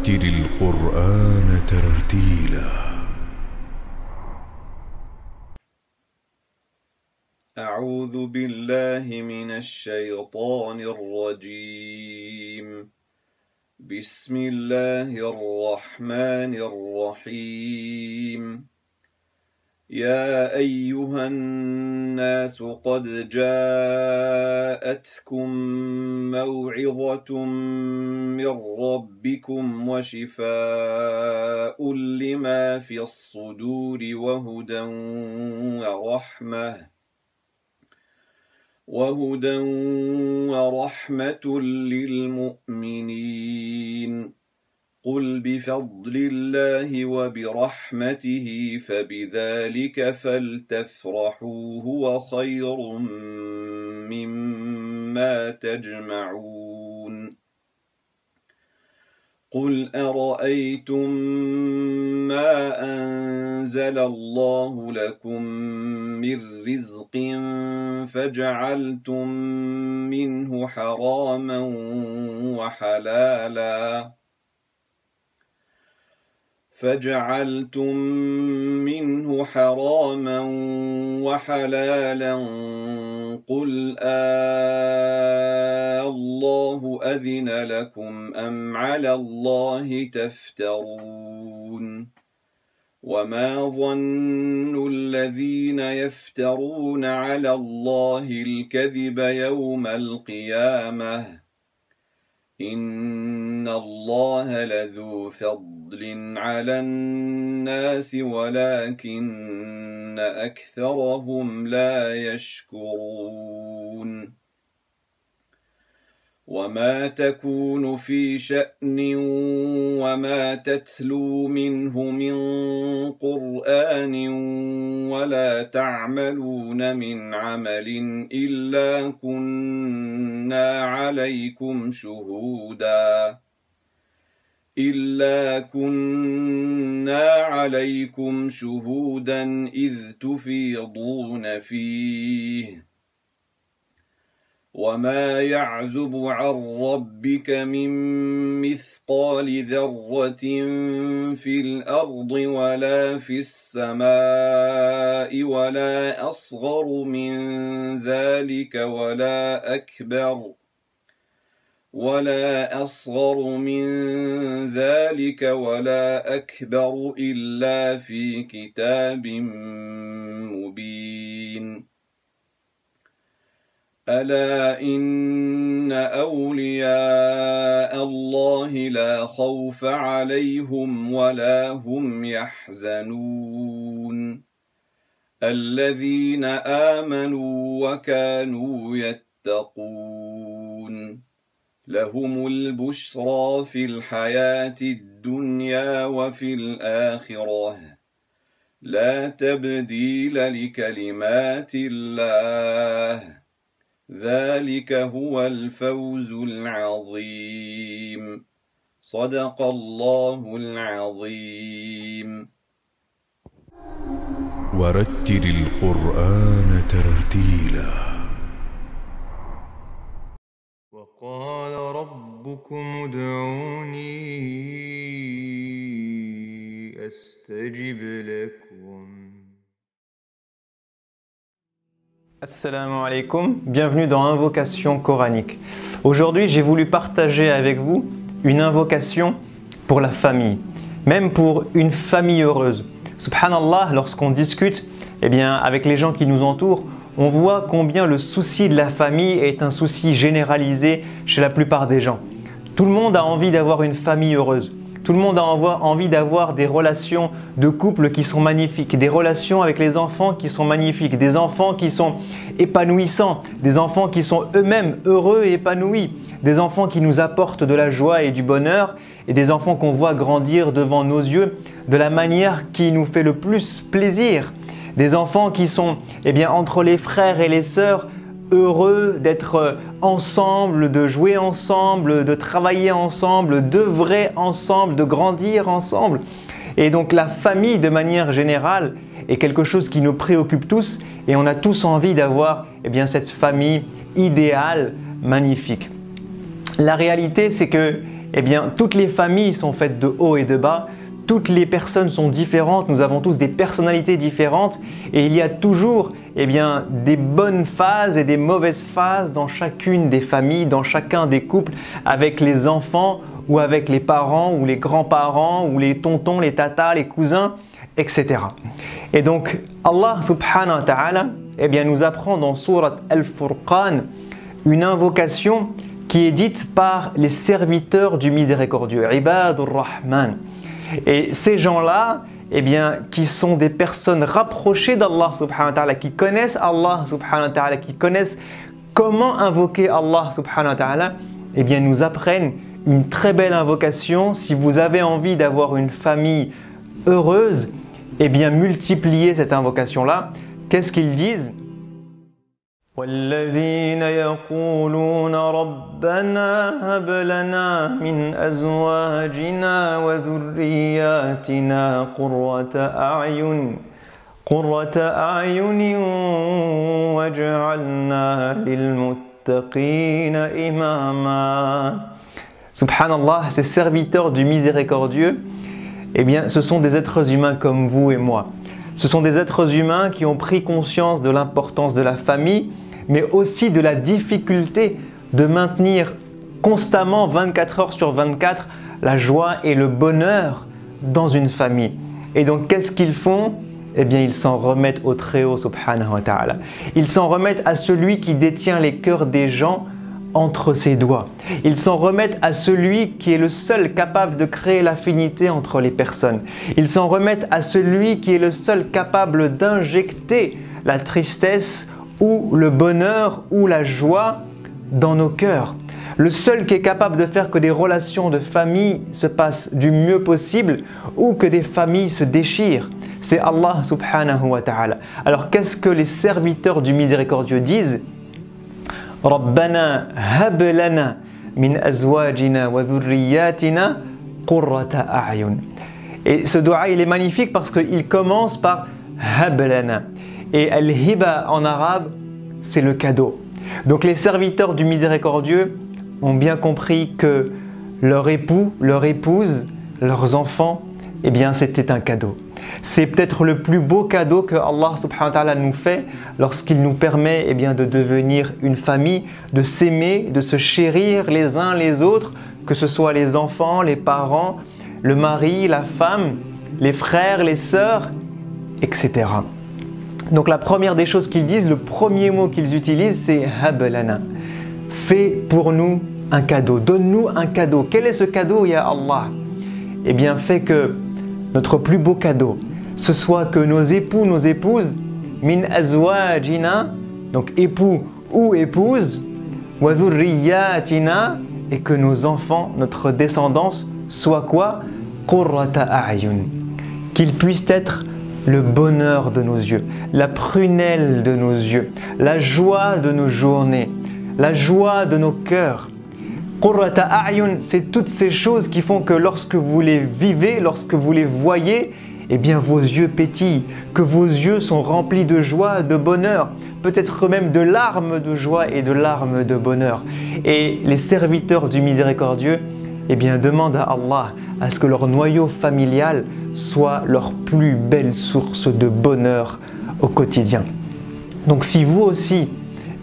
ورتل القرآن ترتيلا. أعوذ بالله من الشيطان الرجيم. بسم الله الرحمن الرحيم. يا أيها الناس قد جاءتكم موعظة من ربكم وشفاء لما في الصدور وهدى ورحمة للمؤمنين. قل بفضل الله وبرحمته فبذلك فلتفرحوا هو خير مما تجمعون. قل أرأيتم ما أنزل الله لكم من رزق فجعلتم منه حراما وحلالا قل الله أذن لكم أم على الله تفترون. وما ظن الذين يفترون على الله الكذب يوم القيامة إن الله لذو فضل على الناس ولكن أكثرهم لا يشكرون. وما تكون في شأن وما تتلو منه من قرآن ولا تعملون من عمل إلا كنا عليكم شهودا إذ تفيضون فيه. وما يعزب عن ربك من مثقال ذرة في الأرض ولا في السماء ولا أصغر من ذلك ولا أكبر إلا في كتاب مبين. ألا إن أولياء الله لا خوف عليهم ولا هم يحزنون الذين آمنوا وكانوا يتقون. لهم البشرى في الحياة الدنيا وفي الآخرة لا تبديل لكلمات الله ذلك هو الفوز العظيم. صدق الله العظيم. ورتل القرآن ترتيلا. وقال ربكم ادعوني أستجب لكم. Assalamu alaikum, bienvenue dans Invocation coranique. Aujourd'hui, j'ai voulu partager avec vous une invocation pour la famille, même pour une famille heureuse. Subhanallah, lorsqu'on discute avec les gens qui nous entourent, on voit combien le souci de la famille est un souci généralisé chez la plupart des gens. Tout le monde a envie d'avoir une famille heureuse. Tout le monde a envie d'avoir des relations de couple qui sont magnifiques, des relations avec les enfants qui sont magnifiques, des enfants qui sont épanouissants, des enfants qui sont eux-mêmes heureux et épanouis, des enfants qui nous apportent de la joie et du bonheur et des enfants qu'on voit grandir devant nos yeux de la manière qui nous fait le plus plaisir. Des enfants qui sont entre les frères et les sœurs, heureux d'être ensemble, de jouer ensemble, de travailler ensemble, d'œuvrer ensemble, de grandir ensemble. Et donc la famille de manière générale est quelque chose qui nous préoccupe tous et on a tous envie d'avoir cette famille idéale, magnifique. La réalité c'est que eh bien, toutes les familles sont faites de haut et de bas. Toutes les personnes sont différentes, nous avons tous des personnalités différentes et il y a toujours eh bien, des bonnes phases et des mauvaises phases dans chacune des familles, dans chacun des couples, avec les enfants ou avec les parents ou les grands-parents ou les tontons, les tatas, les cousins, etc. Et donc Allah subhanahu wa ta'ala eh bien, nous apprend dans Surat Al-Furqan une invocation qui est dite par les serviteurs du miséricordieux, Ibadur Rahman. Et ces gens-là, eh bien, qui sont des personnes rapprochées d'Allah subhanahu wa ta'ala, qui connaissent Allah subhanahu wa ta'ala, qui connaissent comment invoquer Allah subhanahu wa ta'ala, eh bien, nous apprennent une très belle invocation. Si vous avez envie d'avoir une famille heureuse, eh bien, multipliez cette invocation-là. Qu'est-ce qu'ils disent ? والذين يقولون ربنا هب لنا من أزواجنا وذرياتنا قرة أعين واجعلنا للمتقين إماما. Subhanallah, ces serviteurs du miséricordieux, eh bien, ce sont des êtres humains comme vous et moi. Ce sont des êtres humains qui ont pris conscience de l'importance de la famille, mais aussi de la difficulté de maintenir constamment 24 heures sur 24 la joie et le bonheur dans une famille. Et donc qu'est-ce qu'ils font ? Eh bien ils s'en remettent au Très-Haut subhanahu wa ta'ala. Ils s'en remettent à celui qui détient les cœurs des gens entre ses doigts. Ils s'en remettent à celui qui est le seul capable de créer l'affinité entre les personnes. Ils s'en remettent à celui qui est le seul capable d'injecter la tristesse ou le bonheur ou la joie dans nos cœurs. Le seul qui est capable de faire que des relations de famille se passent du mieux possible ou que des familles se déchirent, c'est Allah subhanahu wa ta'ala. Alors qu'est-ce que les serviteurs du miséricordieux disent ? Rabbana hab lana min azwajina wa dhurriyyatina qurrata a'yun. Et ce dua, il est magnifique parce qu'il commence par hab lana. Et al-hiba en arabe, c'est le cadeau. Donc les serviteurs du miséricordieux ont bien compris que leur époux, leur épouse, leurs enfants, eh bien c'était un cadeau. C'est peut-être le plus beau cadeau que Allah subhanahu wa ta'ala nous fait lorsqu'il nous permet eh bien, de devenir une famille, de s'aimer, de se chérir les uns les autres, que ce soit les enfants, les parents, le mari, la femme, les frères, les sœurs, etc. Donc la première des choses qu'ils disent, le premier mot qu'ils utilisent, c'est « hab lana ». Fais pour nous un cadeau, donne-nous un cadeau. Quel est ce cadeau, ya Allah ? Eh bien, fais que notre plus beau cadeau, ce soit que nos époux, nos épouses, min azwajina, donc époux ou épouses, wa dhurriyyatina, et que nos enfants, notre descendance, soit quoi ? Qurrata a'yun. Qu'ils puissent être le bonheur de nos yeux, la prunelle de nos yeux, la joie de nos journées, la joie de nos cœurs. Qurrata a'yun, c'est toutes ces choses qui font que lorsque vous les vivez, lorsque vous les voyez, eh bien vos yeux pétillent, que vos yeux sont remplis de joie, de bonheur, peut-être même de larmes de joie et de larmes de bonheur. Et les serviteurs du miséricordieux, eh bien demandent à Allah à ce que leur noyau familial soit leur plus belle source de bonheur au quotidien. Donc si vous aussi,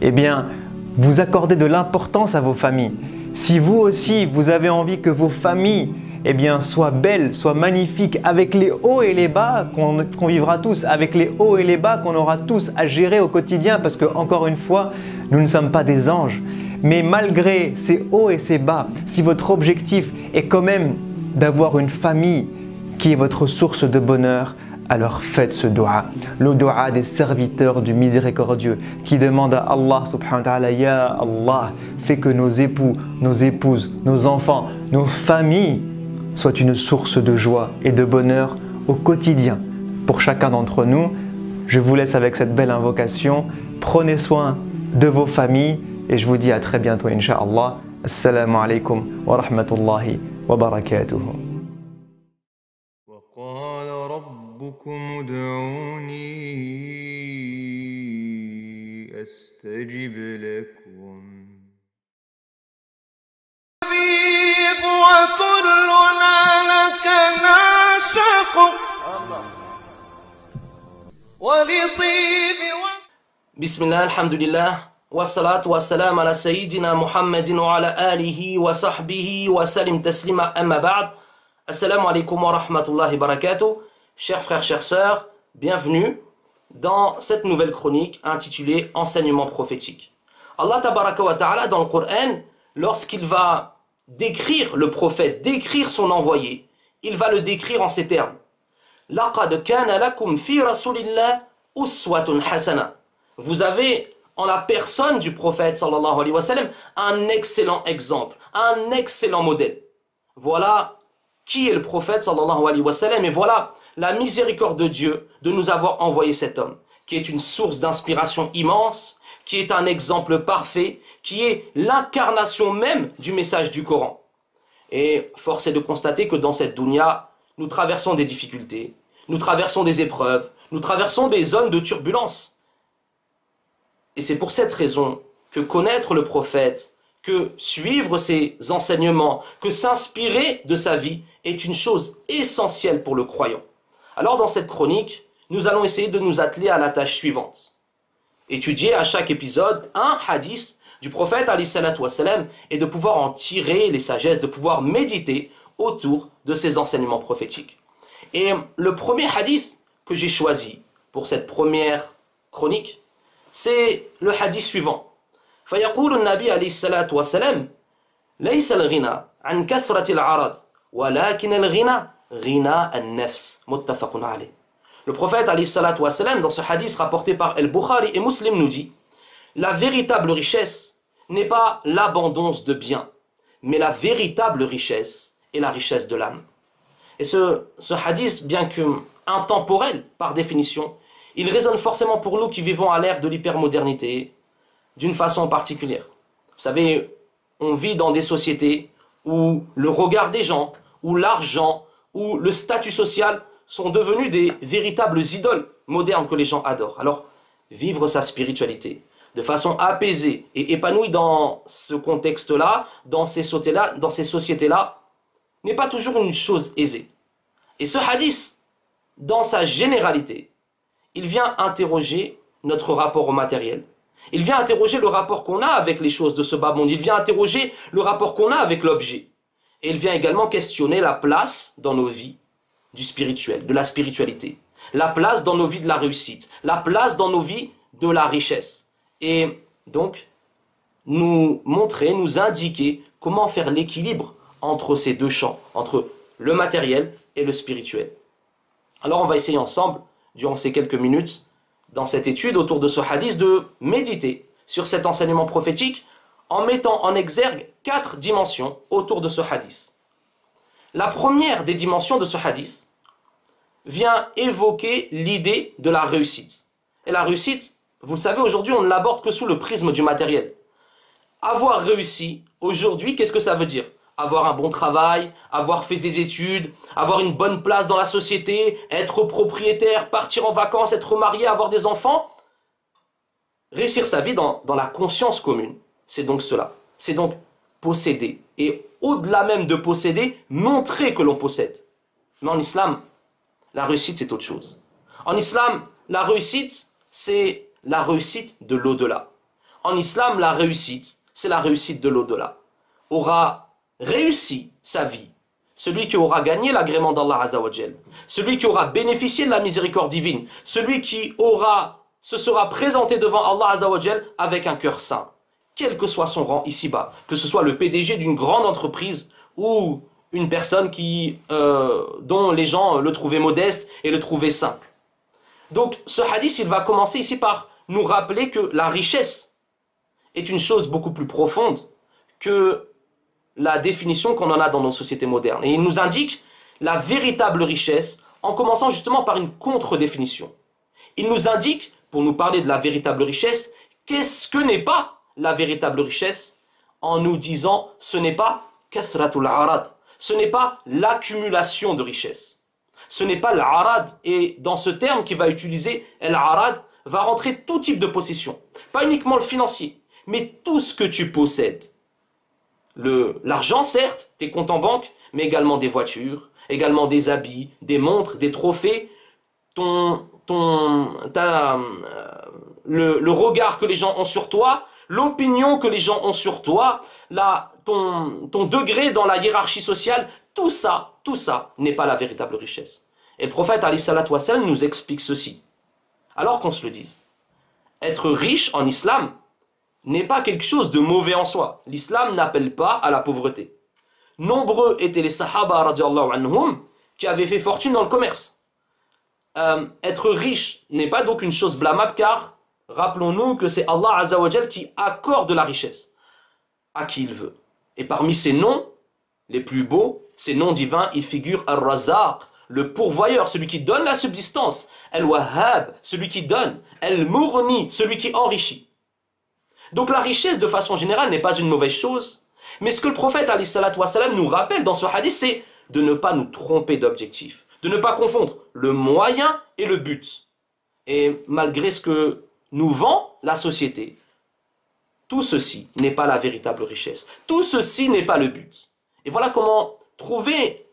eh bien, vous accordez de l'importance à vos familles, si vous aussi vous avez envie que vos familles eh bien, soient belles, soient magnifiques, avec les hauts et les bas qu'on vivra tous, avec les hauts et les bas qu'on aura tous à gérer au quotidien, parce que encore une fois, nous ne sommes pas des anges. Mais malgré ces hauts et ces bas, si votre objectif est quand même d'avoir une famille qui est votre source de bonheur, alors faites ce dua, le dua des serviteurs du miséricordieux qui demandent à Allah subhanahu wa ta'ala, Ya Allah, fais que nos époux, nos épouses, nos enfants, nos familles soient une source de joie et de bonheur au quotidien pour chacun d'entre nous. Je vous laisse avec cette belle invocation. Prenez soin de vos familles et je vous dis à très bientôt, Inch'Allah. Assalamu alaikum wa rahmatullahi wa barakatuh. وقال ربكم ادعوني أستجب لكم لك نعشق ولطيب بسم الله الحمد لله والصلاة والسلام على سيدنا محمد وعلى آله وصحبه وسلم تسليما أما بعد. Assalamu alaikum wa rahmatullahi wa barakatuh. Chers frères, chères sœurs, bienvenue dans cette nouvelle chronique intitulée Enseignement prophétique. Allah tabaraka wa ta'ala dans le Coran, lorsqu'il va décrire le prophète, décrire son envoyé, il va le décrire en ces termes. Laqad kana lakum fi rasulillah uswatun hasana. Vous avez en la personne du prophète sallallahu alayhi wa sallam un excellent exemple, un excellent modèle. Voilà qui est le prophète sallallahu alayhi wa sallam et voilà la miséricorde de Dieu de nous avoir envoyé cet homme qui est une source d'inspiration immense, qui est un exemple parfait, qui est l'incarnation même du message du Coran. Et force est de constater que dans cette dunya, nous traversons des difficultés, nous traversons des épreuves, nous traversons des zones de turbulence. Et c'est pour cette raison que connaître le prophète, que suivre ses enseignements, que s'inspirer de sa vie est une chose essentielle pour le croyant. Alors dans cette chronique, nous allons essayer de nous atteler à la tâche suivante. Étudier à chaque épisode un hadith du prophète alayhi salatu wassalam et de pouvoir en tirer les sagesses, de pouvoir méditer autour de ses enseignements prophétiques. Et le premier hadith que j'ai choisi pour cette première chronique, c'est le hadith suivant. فيقول النبي عليه الصلاة والسلام ليس الغنى عن كثرة العرض ولكن الغنى غنى النفس متفق عليه. Le prophète alayhi salatu wassalam dans ce hadith rapporté par Al-Bukhari et Muslim nous dit la véritable richesse n'est pas l'abondance de biens, mais la véritable richesse est la richesse de l'âme. Et ce hadith, bien que intemporel par définition, il résonne forcément pour nous qui vivons à l'ère de l'hypermodernité d'une façon particulière. Vous savez, on vit dans des sociétés où le regard des gens, où l'argent, où le statut social sont devenus des véritables idoles modernes que les gens adorent. Alors, vivre sa spiritualité de façon apaisée et épanouie dans ce contexte-là, dans ces sociétés-là, n'est pas toujours une chose aisée. Et ce hadith, dans sa généralité, il vient interroger notre rapport au matériel. Il vient interroger le rapport qu'on a avec les choses de ce bas monde. Il vient interroger le rapport qu'on a avec l'objet. Et il vient également questionner la place dans nos vies du spirituel, de la spiritualité. La place dans nos vies de la réussite. La place dans nos vies de la richesse. Et donc, nous montrer, nous indiquer comment faire l'équilibre entre ces deux champs, entre le matériel et le spirituel. Alors on va essayer ensemble, durant ces quelques minutes, dans cette étude autour de ce hadith, de méditer sur cet enseignement prophétique en mettant en exergue 4 dimensions autour de ce hadith. La première des dimensions de ce hadith vient évoquer l'idée de la réussite. Et la réussite, vous le savez, aujourd'hui, on ne l'aborde que sous le prisme du matériel. Avoir réussi, aujourd'hui, qu'est-ce que ça veut dire ? Avoir un bon travail, avoir fait des études, avoir une bonne place dans la société, être propriétaire, partir en vacances, être marié, avoir des enfants. Réussir sa vie dans la conscience commune, c'est donc cela. C'est donc posséder. Et au-delà même de posséder, montrer que l'on possède. Mais en islam, la réussite, c'est autre chose. En islam, la réussite, c'est la réussite de l'au-delà. En islam, la réussite, c'est la réussite de l'au-delà. Aura réussi sa vie, celui qui aura gagné l'agrément d'Allah Azzawajal, celui qui aura bénéficié de la miséricorde divine, celui qui se sera présenté devant Allah Azzawajal avec un cœur saint, quel que soit son rang ici-bas, que ce soit le PDG d'une grande entreprise ou une personne dont les gens le trouvaient modeste et le trouvaient simple. Donc ce hadith, il va commencer ici par nous rappeler que la richesse est une chose beaucoup plus profonde que la définition qu'on en a dans nos sociétés modernes. Et il nous indique la véritable richesse en commençant justement par une contre-définition. Il nous indique, pour nous parler de la véritable richesse, qu'est-ce que n'est pas la véritable richesse en nous disant ce n'est pas kathratul arad, ce n'est pas l'accumulation de richesse. Ce n'est pas l'arad, et dans ce terme qu'il va utiliser, l'arad va rentrer tout type de possession. Pas uniquement le financier, mais tout ce que tu possèdes. L'argent, certes, tes comptes en banque, mais également des voitures, également des habits, des montres, des trophées, le regard que les gens ont sur toi, l'opinion que les gens ont sur toi, ton degré dans la hiérarchie sociale, tout ça n'est pas la véritable richesse. Et le prophète alayhi salatu wassalam nous explique ceci. Alors qu'on se le dise, être riche en islam n'est pas quelque chose de mauvais en soi. L'islam n'appelle pas à la pauvreté. Nombreux étaient les sahaba radiallahu anhum qui avaient fait fortune dans le commerce. Être riche n'est pas donc une chose blâmable, car rappelons-nous que c'est Allah Azza wa Jal qui accorde la richesse à qui il veut. Et parmi ces noms les plus beaux, ces noms divins, il figure Ar-Razaq, le pourvoyeur, celui qui donne la subsistance, Al-Wahhab, celui qui donne, Al-Mourni, celui qui enrichit. Donc la richesse de façon générale n'est pas une mauvaise chose, mais ce que le prophète alayhi salatu wassalam nous rappelle dans ce hadith, c'est de ne pas nous tromper d'objectif, de ne pas confondre le moyen et le but. Et malgré ce que nous vend la société, tout ceci n'est pas la véritable richesse. Tout ceci n'est pas le but. Et voilà comment trouver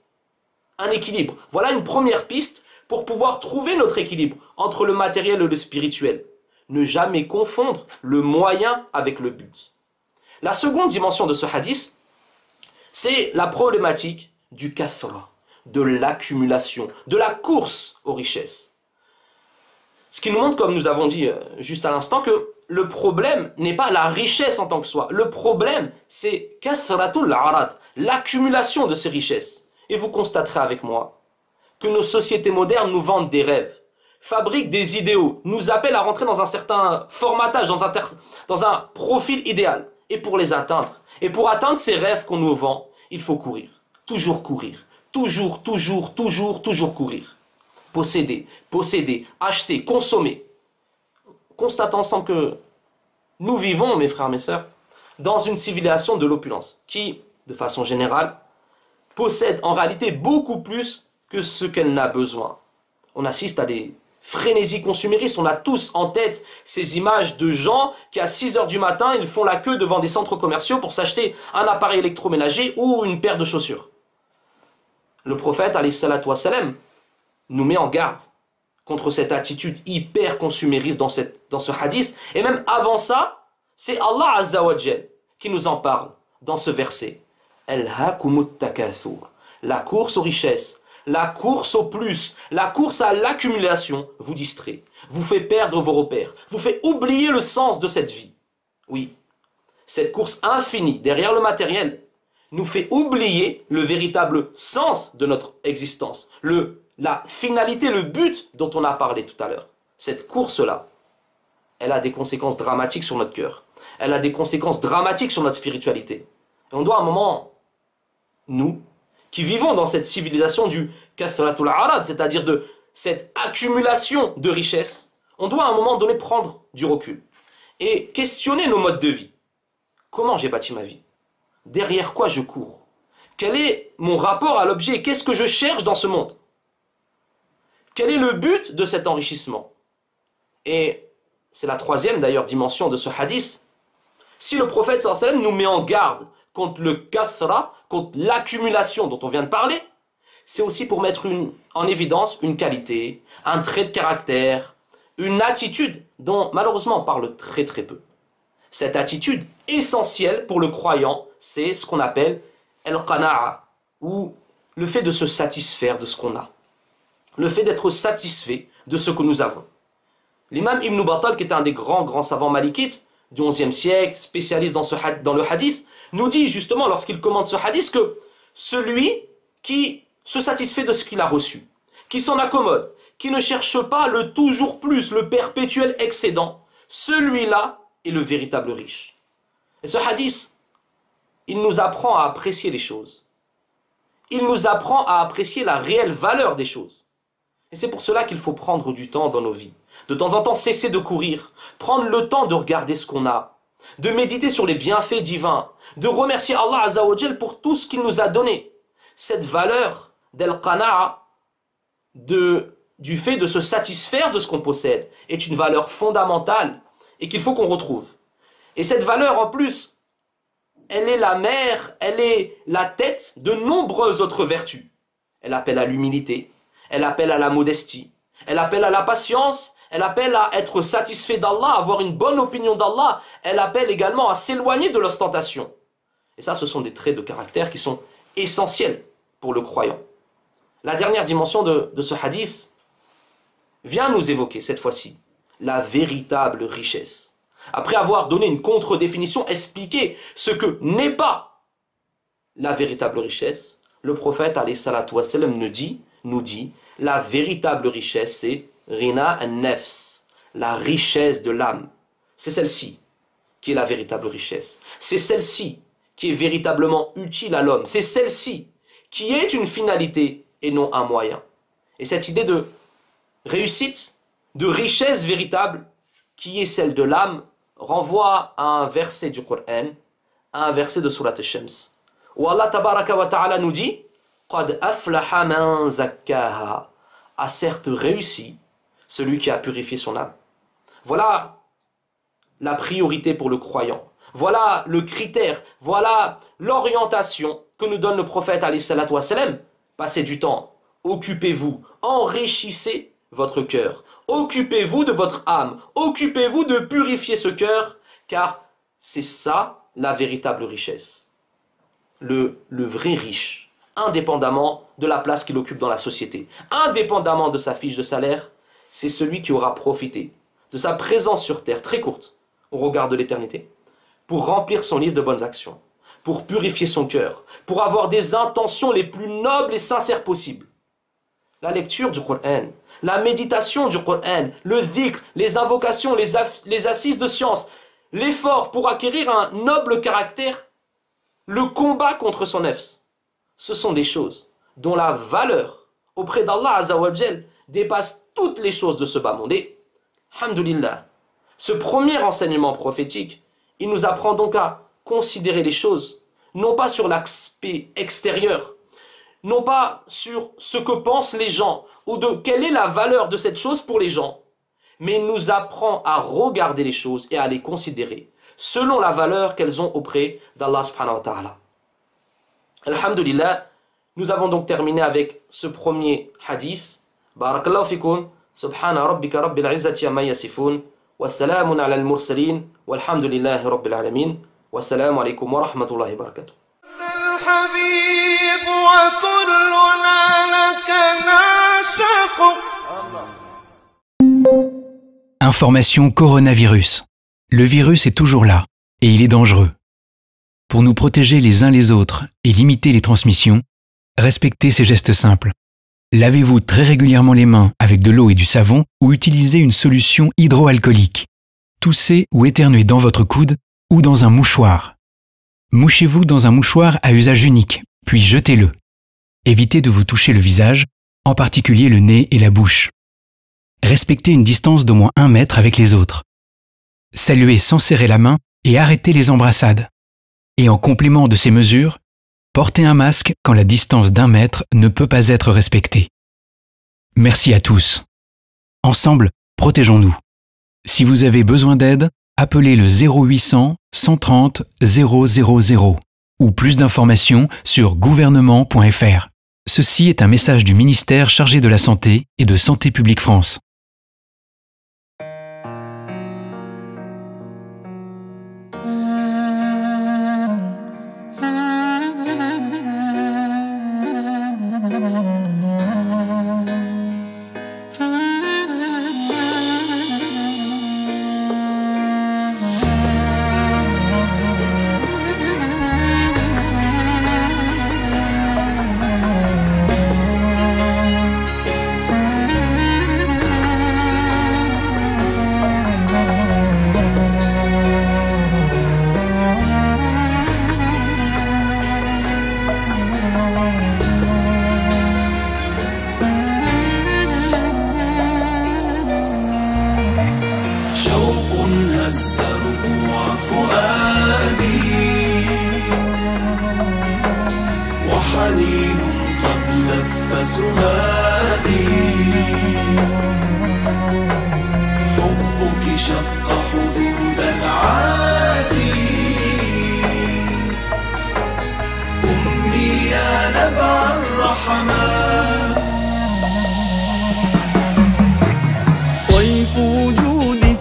un équilibre. Voilà une première piste pour pouvoir trouver notre équilibre entre le matériel et le spirituel. Ne jamais confondre le moyen avec le but. La seconde dimension de ce hadith, c'est la problématique du kathra, de l'accumulation, de la course aux richesses. Ce qui nous montre, comme nous avons dit juste à l'instant, que le problème n'est pas la richesse en tant que soi. Le problème, c'est kathratul arad, l'accumulation de ces richesses. Et vous constaterez avec moi que nos sociétés modernes nous vendent des rêves, fabriquent des idéaux, nous appellent à rentrer dans un certain formatage, dans un profil idéal. Et pour les atteindre, et pour atteindre ces rêves qu'on nous vend, il faut courir. Toujours courir. Toujours courir. Posséder, acheter, consommer. Constatons ensemble que nous vivons, mes frères, mes sœurs, dans une civilisation de l'opulence qui, de façon générale, possède en réalité beaucoup plus que ce qu'elle n'a besoin. On assiste à des frénésies consuméristes. On a tous en tête ces images de gens qui, à 6 h du matin, ils font la queue devant des centres commerciaux pour s'acheter un appareil électroménager ou une paire de chaussures. Le prophète, alayhi salatu wassalam, nous met en garde contre cette attitude hyper consumériste dans ce hadith. Et même avant ça, c'est Allah Azza wa Jal qui nous en parle dans ce verset. Al-hakumut takathur. La course aux richesses, la course au plus, la course à l'accumulation vous distrait, vous fait perdre vos repères, vous fait oublier le sens de cette vie. Oui, cette course infinie derrière le matériel nous fait oublier le véritable sens de notre existence, la finalité, le but dont on a parlé tout à l'heure. Cette course-là, elle a des conséquences dramatiques sur notre cœur. Elle a des conséquences dramatiques sur notre spiritualité. Et on doit à un moment, nous, qui vivons dans cette civilisation du kathratul arad, c'est-à-dire de cette accumulation de richesses, on doit à un moment donné prendre du recul et questionner nos modes de vie. Comment j'ai bâti ma vie? Derrière quoi je cours? Quel est mon rapport à l'objet? Qu'est-ce que je cherche dans ce monde? Quel est le but de cet enrichissement? Et c'est la troisième d'ailleurs dimension de ce hadith. Si le prophète sallallahu alayhi wa sallam nous met en garde contre le kathra, contre l'accumulation dont on vient de parler, c'est aussi pour mettre en évidence une qualité, un trait de caractère, une attitude dont malheureusement on parle très peu. Cette attitude essentielle pour le croyant, c'est ce qu'on appelle al-qana'a, ou le fait de se satisfaire de ce qu'on a. Le fait d'être satisfait de ce que nous avons. L'imam Ibn Battal, qui était un des grands savants malikites du XIe siècle, spécialiste dans le hadith, nous dit justement lorsqu'il commente ce hadith que celui qui se satisfait de ce qu'il a reçu, qui s'en accommode, qui ne cherche pas le toujours plus, le perpétuel excédent, celui-là est le véritable riche. Et ce hadith, il nous apprend à apprécier les choses. Il nous apprend à apprécier la réelle valeur des choses. Et c'est pour cela qu'il faut prendre du temps dans nos vies. De temps en temps, cesser de courir, prendre le temps de regarder ce qu'on a, de méditer sur les bienfaits divins, de remercier Allah Azza wa Jal pour tout ce qu'il nous a donné. Cette valeur d'al-qana'a, du fait de se satisfaire de ce qu'on possède, est une valeur fondamentale et qu'il faut qu'on retrouve. Et cette valeur, en plus, elle est la mère, elle est la tête de nombreuses autres vertus. Elle appelle à l'humilité, elle appelle à la modestie, elle appelle à la patience, elle appelle à être satisfait d'Allah, avoir une bonne opinion d'Allah, elle appelle également à s'éloigner de l'ostentation. Et ça, ce sont des traits de caractère qui sont essentiels pour le croyant. La dernière dimension de ce hadith vient nous évoquer cette fois-ci la véritable richesse. Après avoir donné une contre-définition, expliqué ce que n'est pas la véritable richesse, le prophète alayhi salatu wassalam nous dit la véritable richesse, c'est Rina an-nafs, la richesse de l'âme. C'est celle-ci qui est la véritable richesse. C'est celle-ci qui est véritablement utile à l'homme. C'est celle-ci qui est une finalité et non un moyen. Et cette idée de réussite, de richesse véritable, qui est celle de l'âme, renvoie à un verset du Coran, à un verset de Surat al-Shams, où Allah tabaraka wa ta'ala nous dit « Qad aflaha man zakkaha » a certes réussi celui qui a purifié son âme. Voilà la priorité pour le croyant. Voilà le critère, voilà l'orientation que nous donne le prophète alayhi salatu wassalam. Passez du temps, occupez-vous, enrichissez votre cœur, occupez-vous de votre âme, occupez-vous de purifier ce cœur, car c'est ça la véritable richesse. Le vrai riche, indépendamment de la place qu'il occupe dans la société, indépendamment de sa fiche de salaire, c'est celui qui aura profité de sa présence sur terre, très courte, au regard de l'éternité, pour remplir son livre de bonnes actions, pour purifier son cœur, pour avoir des intentions les plus nobles et sincères possibles. La lecture du Coran, la méditation du Coran, le dhikr, les invocations, les assises de science, l'effort pour acquérir un noble caractère, le combat contre son nefs, ce sont des choses dont la valeur auprès d'Allah Azzawajal dépasse toutes les choses de ce bas monde. Et, alhamdoulilah, ce premier enseignement prophétique, il nous apprend donc à considérer les choses, non pas sur l'aspect extérieur, non pas sur ce que pensent les gens, ou de quelle est la valeur de cette chose pour les gens, mais il nous apprend à regarder les choses et à les considérer selon la valeur qu'elles ont auprès d'Allah subhanahu wa ta'ala. Alhamdulillah, nous avons donc terminé avec ce premier hadith. Barakallahu fikum, subhana rabbika rabbil izzati amma yasifun, wa salamun ala al-mursalin, walhamdulillahi rabbil alamin, wa salamu alaykum wa rahmatullahi wa barakatuh. الحبيب وكلنا لك نعشق. Information coronavirus. Le virus est toujours là et il est dangereux. Pour nous protéger les uns les autres et limiter les transmissions, respectez ces gestes simples. Lavez-vous très régulièrement les mains avec de l'eau et du savon ou utilisez une solution hydroalcoolique. Toussez ou éternuez dans votre coude ou dans un mouchoir. Mouchez-vous dans un mouchoir à usage unique, puis jetez-le. Évitez de vous toucher le visage, en particulier le nez et la bouche. Respectez une distance d'au moins 1 mètre avec les autres. Saluez sans serrer la main et arrêtez les embrassades. Et en complément de ces mesures, portez un masque quand la distance d'1 mètre ne peut pas être respectée. Merci à tous. Ensemble, protégeons-nous. Si vous avez besoin d'aide, appelez le 0800 130 000 ou plus d'informations sur gouvernement.fr. Ceci est un message du ministère chargé de la Santé et de Santé publique France. حنين قد لف سهادي حبك شق حدود العادي أمي يا نبع الرحمن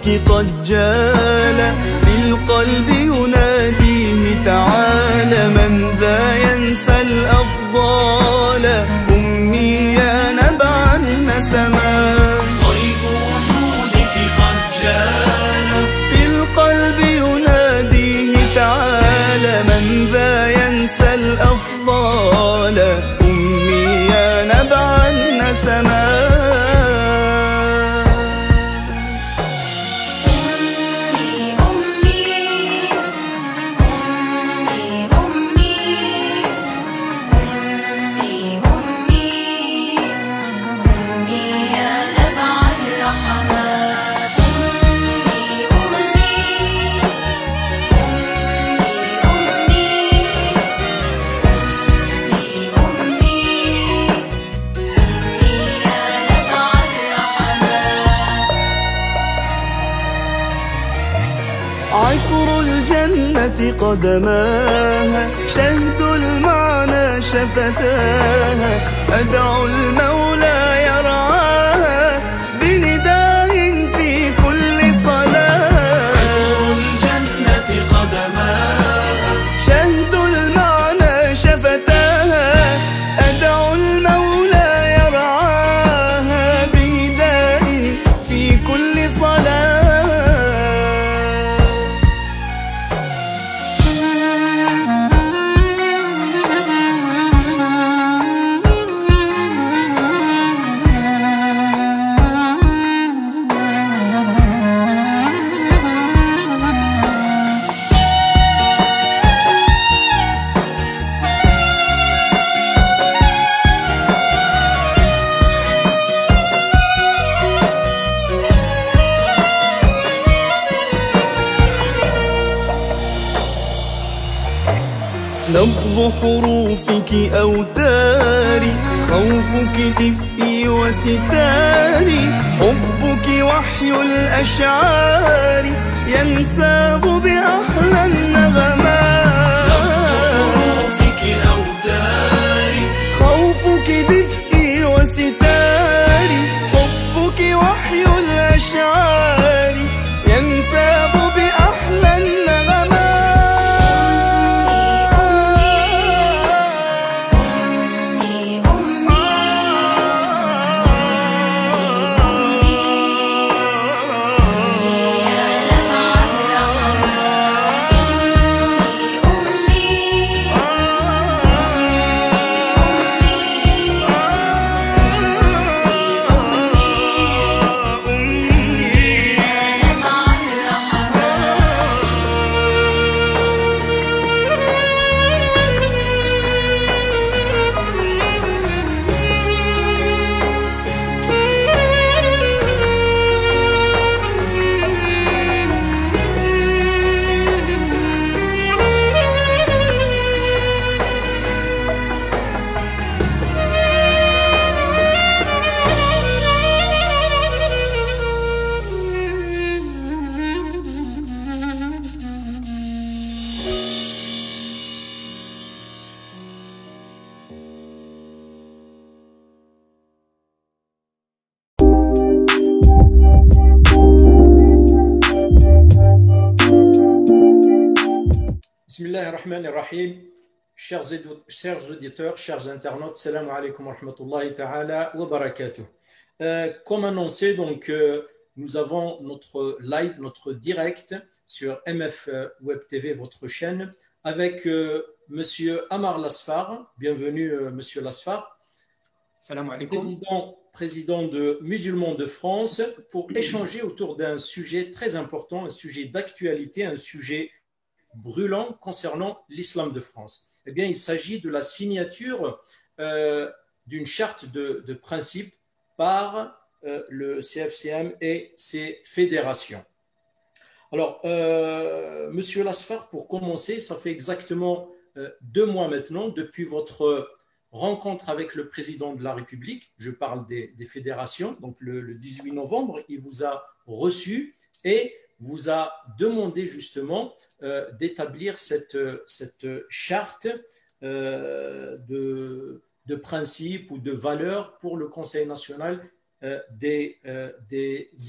جودك قد جال في القلب يناديه تعالى من ذا ينسى الأفضال أمي يا نبع النسمات طيف وجودك قد جال في القلب يناديه تعالى من ذا ينسى الأفضال أمي يا نبع النسمات عطر الجنة قدماها شهد المعنى شفتاها أدعو المولى يرعاها بنداء في كل صلاة عطر الجنة قدماها شهد المعنى شفتاها أدعو المولى يرعاها بنداء في كل صلاة نبض حروفك أوتاري خوفك دفئي وستاري حبك وحي الأشعار ينساب بأحلى النغمات نبض حروفك أوتاري خوفك دفئي وستاري حبك وحي الأشعار ينساب بأحلى النغمات Bismillahirrahmanirrahim. Chers auditeurs, chers internautes, salam alaikum wa rahmatullahi ta'ala wa barakatuh. Comme annoncé, donc, nous avons notre live, notre direct sur MF Web TV, votre chaîne, avec Monsieur Amar Lasfar. Bienvenue, Monsieur Lasfar. Salam alaikum. Président de Musulmans de France, pour échanger autour d'un sujet très important, un sujet d'actualité, un sujet brûlant concernant l'islam de France. Eh bien, il s'agit de la signature d'une charte de principe par le CFCM et ses fédérations. Alors, Monsieur Lasfar, pour commencer, ça fait exactement 2 mois maintenant depuis votre rencontre avec le président de la République. Je parle des fédérations. Donc, le 18 novembre, il vous a reçu et vous a demandé justement d'établir cette charte de principe ou de valeur pour le Conseil national des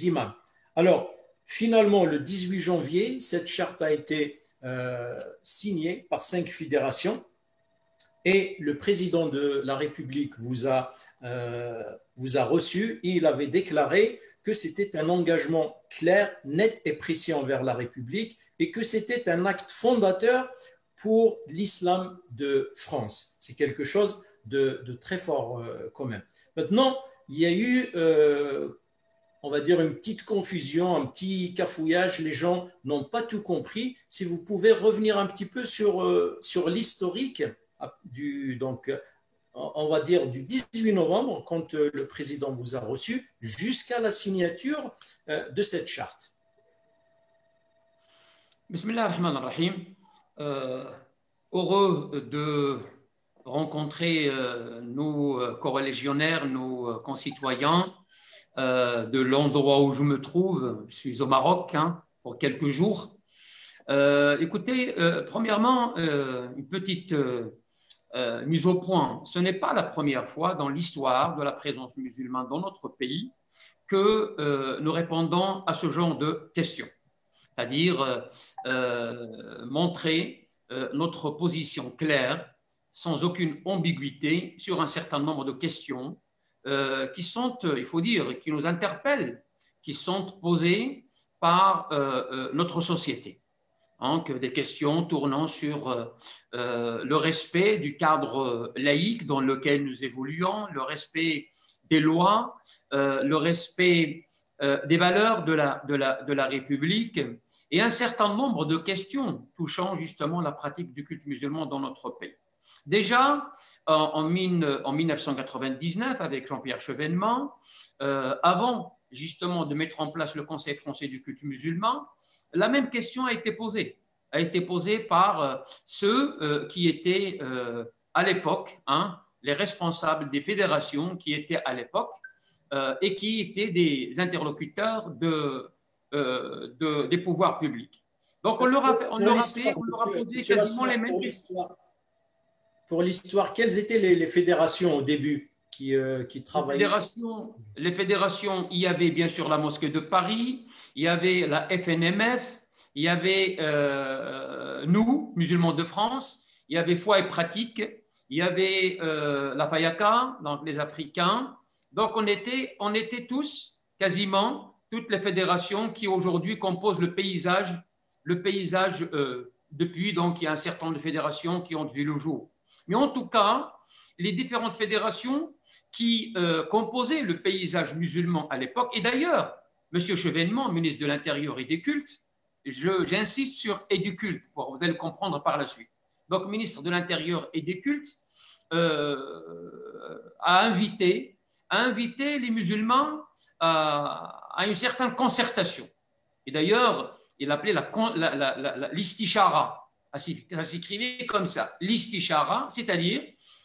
imams. Alors, Finalement, le 18 janvier, cette charte a été signée par 5 fédérations et le président de la République vous a reçu et il avait déclaré que c'était un engagement clair, net et précis envers la République et que c'était un acte fondateur pour l'islam de France. C'est quelque chose de très fort quand même. Maintenant, il y a eu, on va dire, une petite confusion, un petit cafouillage. Les gens n'ont pas tout compris. Si vous pouvez revenir un petit peu sur l'historique donc, on va dire du 18 novembre, quand le président vous a reçu, jusqu'à la signature de cette charte. Bismillah ar-Rahman ar-Rahim. Heureux de rencontrer nos corréligionnaires, nos concitoyens de l'endroit où je me trouve. Je suis au Maroc pour quelques jours. Écoutez, premièrement, une petite mise au point. Ce n'est pas la première fois dans l'histoire de la présence musulmane dans notre pays que nous répondons à ce genre de questions, c'est-à-dire montrer notre position claire, sans aucune ambiguïté, sur un certain nombre de questions qui sont, il faut dire, qui nous interpellent, qui sont posées par notre société. Donc, des questions tournant sur le respect du cadre laïque dans lequel nous évoluons, le respect des lois, le respect des valeurs de la République et un certain nombre de questions touchant justement la pratique du culte musulman dans notre pays. Déjà, en 1999, avec Jean-Pierre Chevènement, avant justement de mettre en place le Conseil français du culte musulman, la même question a été posée par ceux qui étaient à l'époque, les responsables des fédérations qui étaient à l'époque et qui étaient des interlocuteurs des pouvoirs publics. Donc on leur a posé quasiment les mêmes questions. Pour l'histoire, quelles étaient les fédérations au début qui travaillaient? Les fédérations, il y avait bien sûr la mosquée de Paris, il y avait la FNMF, il y avait nous, musulmans de France, il y avait Foi et Pratique, il y avait la Fayaka, donc les Africains. Donc on était tous, quasiment, toutes les fédérations qui aujourd'hui composent le paysage depuis, donc il y a un certain nombre de fédérations qui ont vu le jour. Mais en tout cas, les différentes fédérations qui composaient le paysage musulman à l'époque, et d'ailleurs, M. Chevènement, ministre de l'Intérieur et des Cultes, j'insiste sur et du culte, vous allez le comprendre par la suite. Donc, ministre de l'Intérieur et des Cultes a invité les musulmans à une certaine concertation. Et d'ailleurs, il appelait l'istishara. Ça s'écrivait comme ça, l'istishara, c'est-à-dire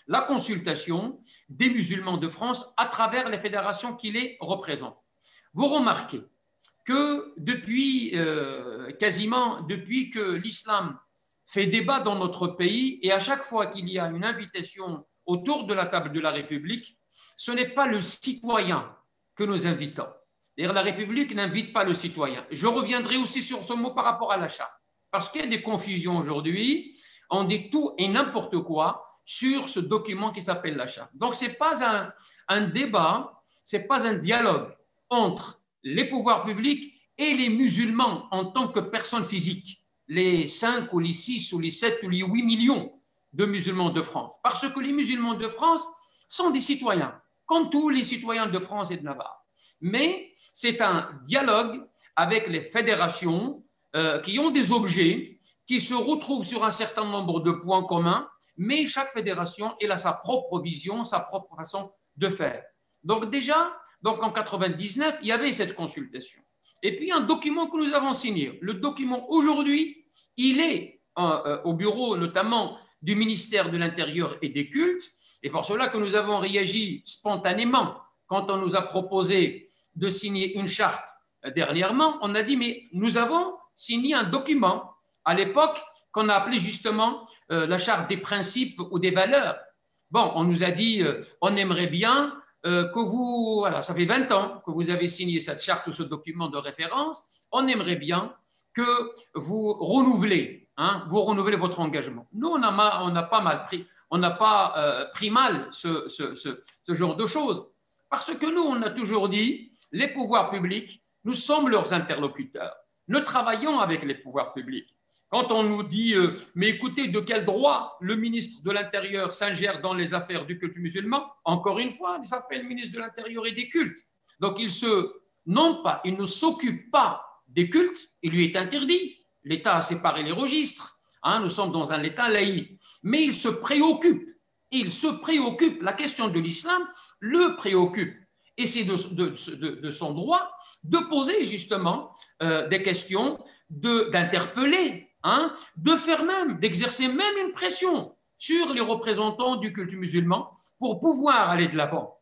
la consultation des musulmans de France à travers les fédérations qui les représentent. Vous remarquez que depuis que l'islam fait débat dans notre pays, et à chaque fois qu'il y a une invitation autour de la table de la République, ce n'est pas le citoyen que nous invitons. D'ailleurs, la République n'invite pas le citoyen. Je reviendrai aussi sur ce mot par rapport à la charte, parce qu'il y a des confusions aujourd'hui, on dit tout et n'importe quoi sur ce document qui s'appelle la charte. Donc, ce n'est pas un débat, ce n'est pas un dialogue entre les pouvoirs publics et les musulmans en tant que personnes physiques, les 5 ou les 6 ou les 7 ou les 8 millions de musulmans de France. Parce que les musulmans de France sont des citoyens, comme tous les citoyens de France et de Navarre. Mais c'est un dialogue avec les fédérations qui ont des objets, qui se retrouvent sur un certain nombre de points communs, mais chaque fédération elle a sa propre vision, sa propre façon de faire. Donc déjà, en 1999, il y avait cette consultation. Et puis un document que nous avons signé. Le document aujourd'hui, il est au bureau notamment du ministère de l'Intérieur et des Cultes, et pour cela que nous avons réagi spontanément quand on nous a proposé de signer une charte dernièrement. On a dit, mais nous avons signé un document à l'époque qu'on a appelé justement la charte des principes ou des valeurs. Bon, on nous a dit, on aimerait bien voilà, ça fait 20 ans que vous avez signé cette charte ou ce document de référence. On aimerait bien que vous renouvelez votre engagement. Nous, on n'a pas pris mal ce genre de choses. Parce que nous, on a toujours dit, les pouvoirs publics, nous sommes leurs interlocuteurs. Nous travaillons avec les pouvoirs publics. Quand on nous dit, mais écoutez, de quel droit le ministre de l'Intérieur s'ingère dans les affaires du culte musulman? Encore une fois, il s'appelle ministre de l'Intérieur et des cultes. Donc, il ne s'occupe pas des cultes, il lui est interdit. L'État a séparé les registres. Nous sommes dans un État laïque. Mais il se préoccupe. La question de l'islam le préoccupe. Et c'est de son droit de poser justement des questions, d'interpeller, d'exercer même une pression sur les représentants du culte musulman pour pouvoir aller de l'avant.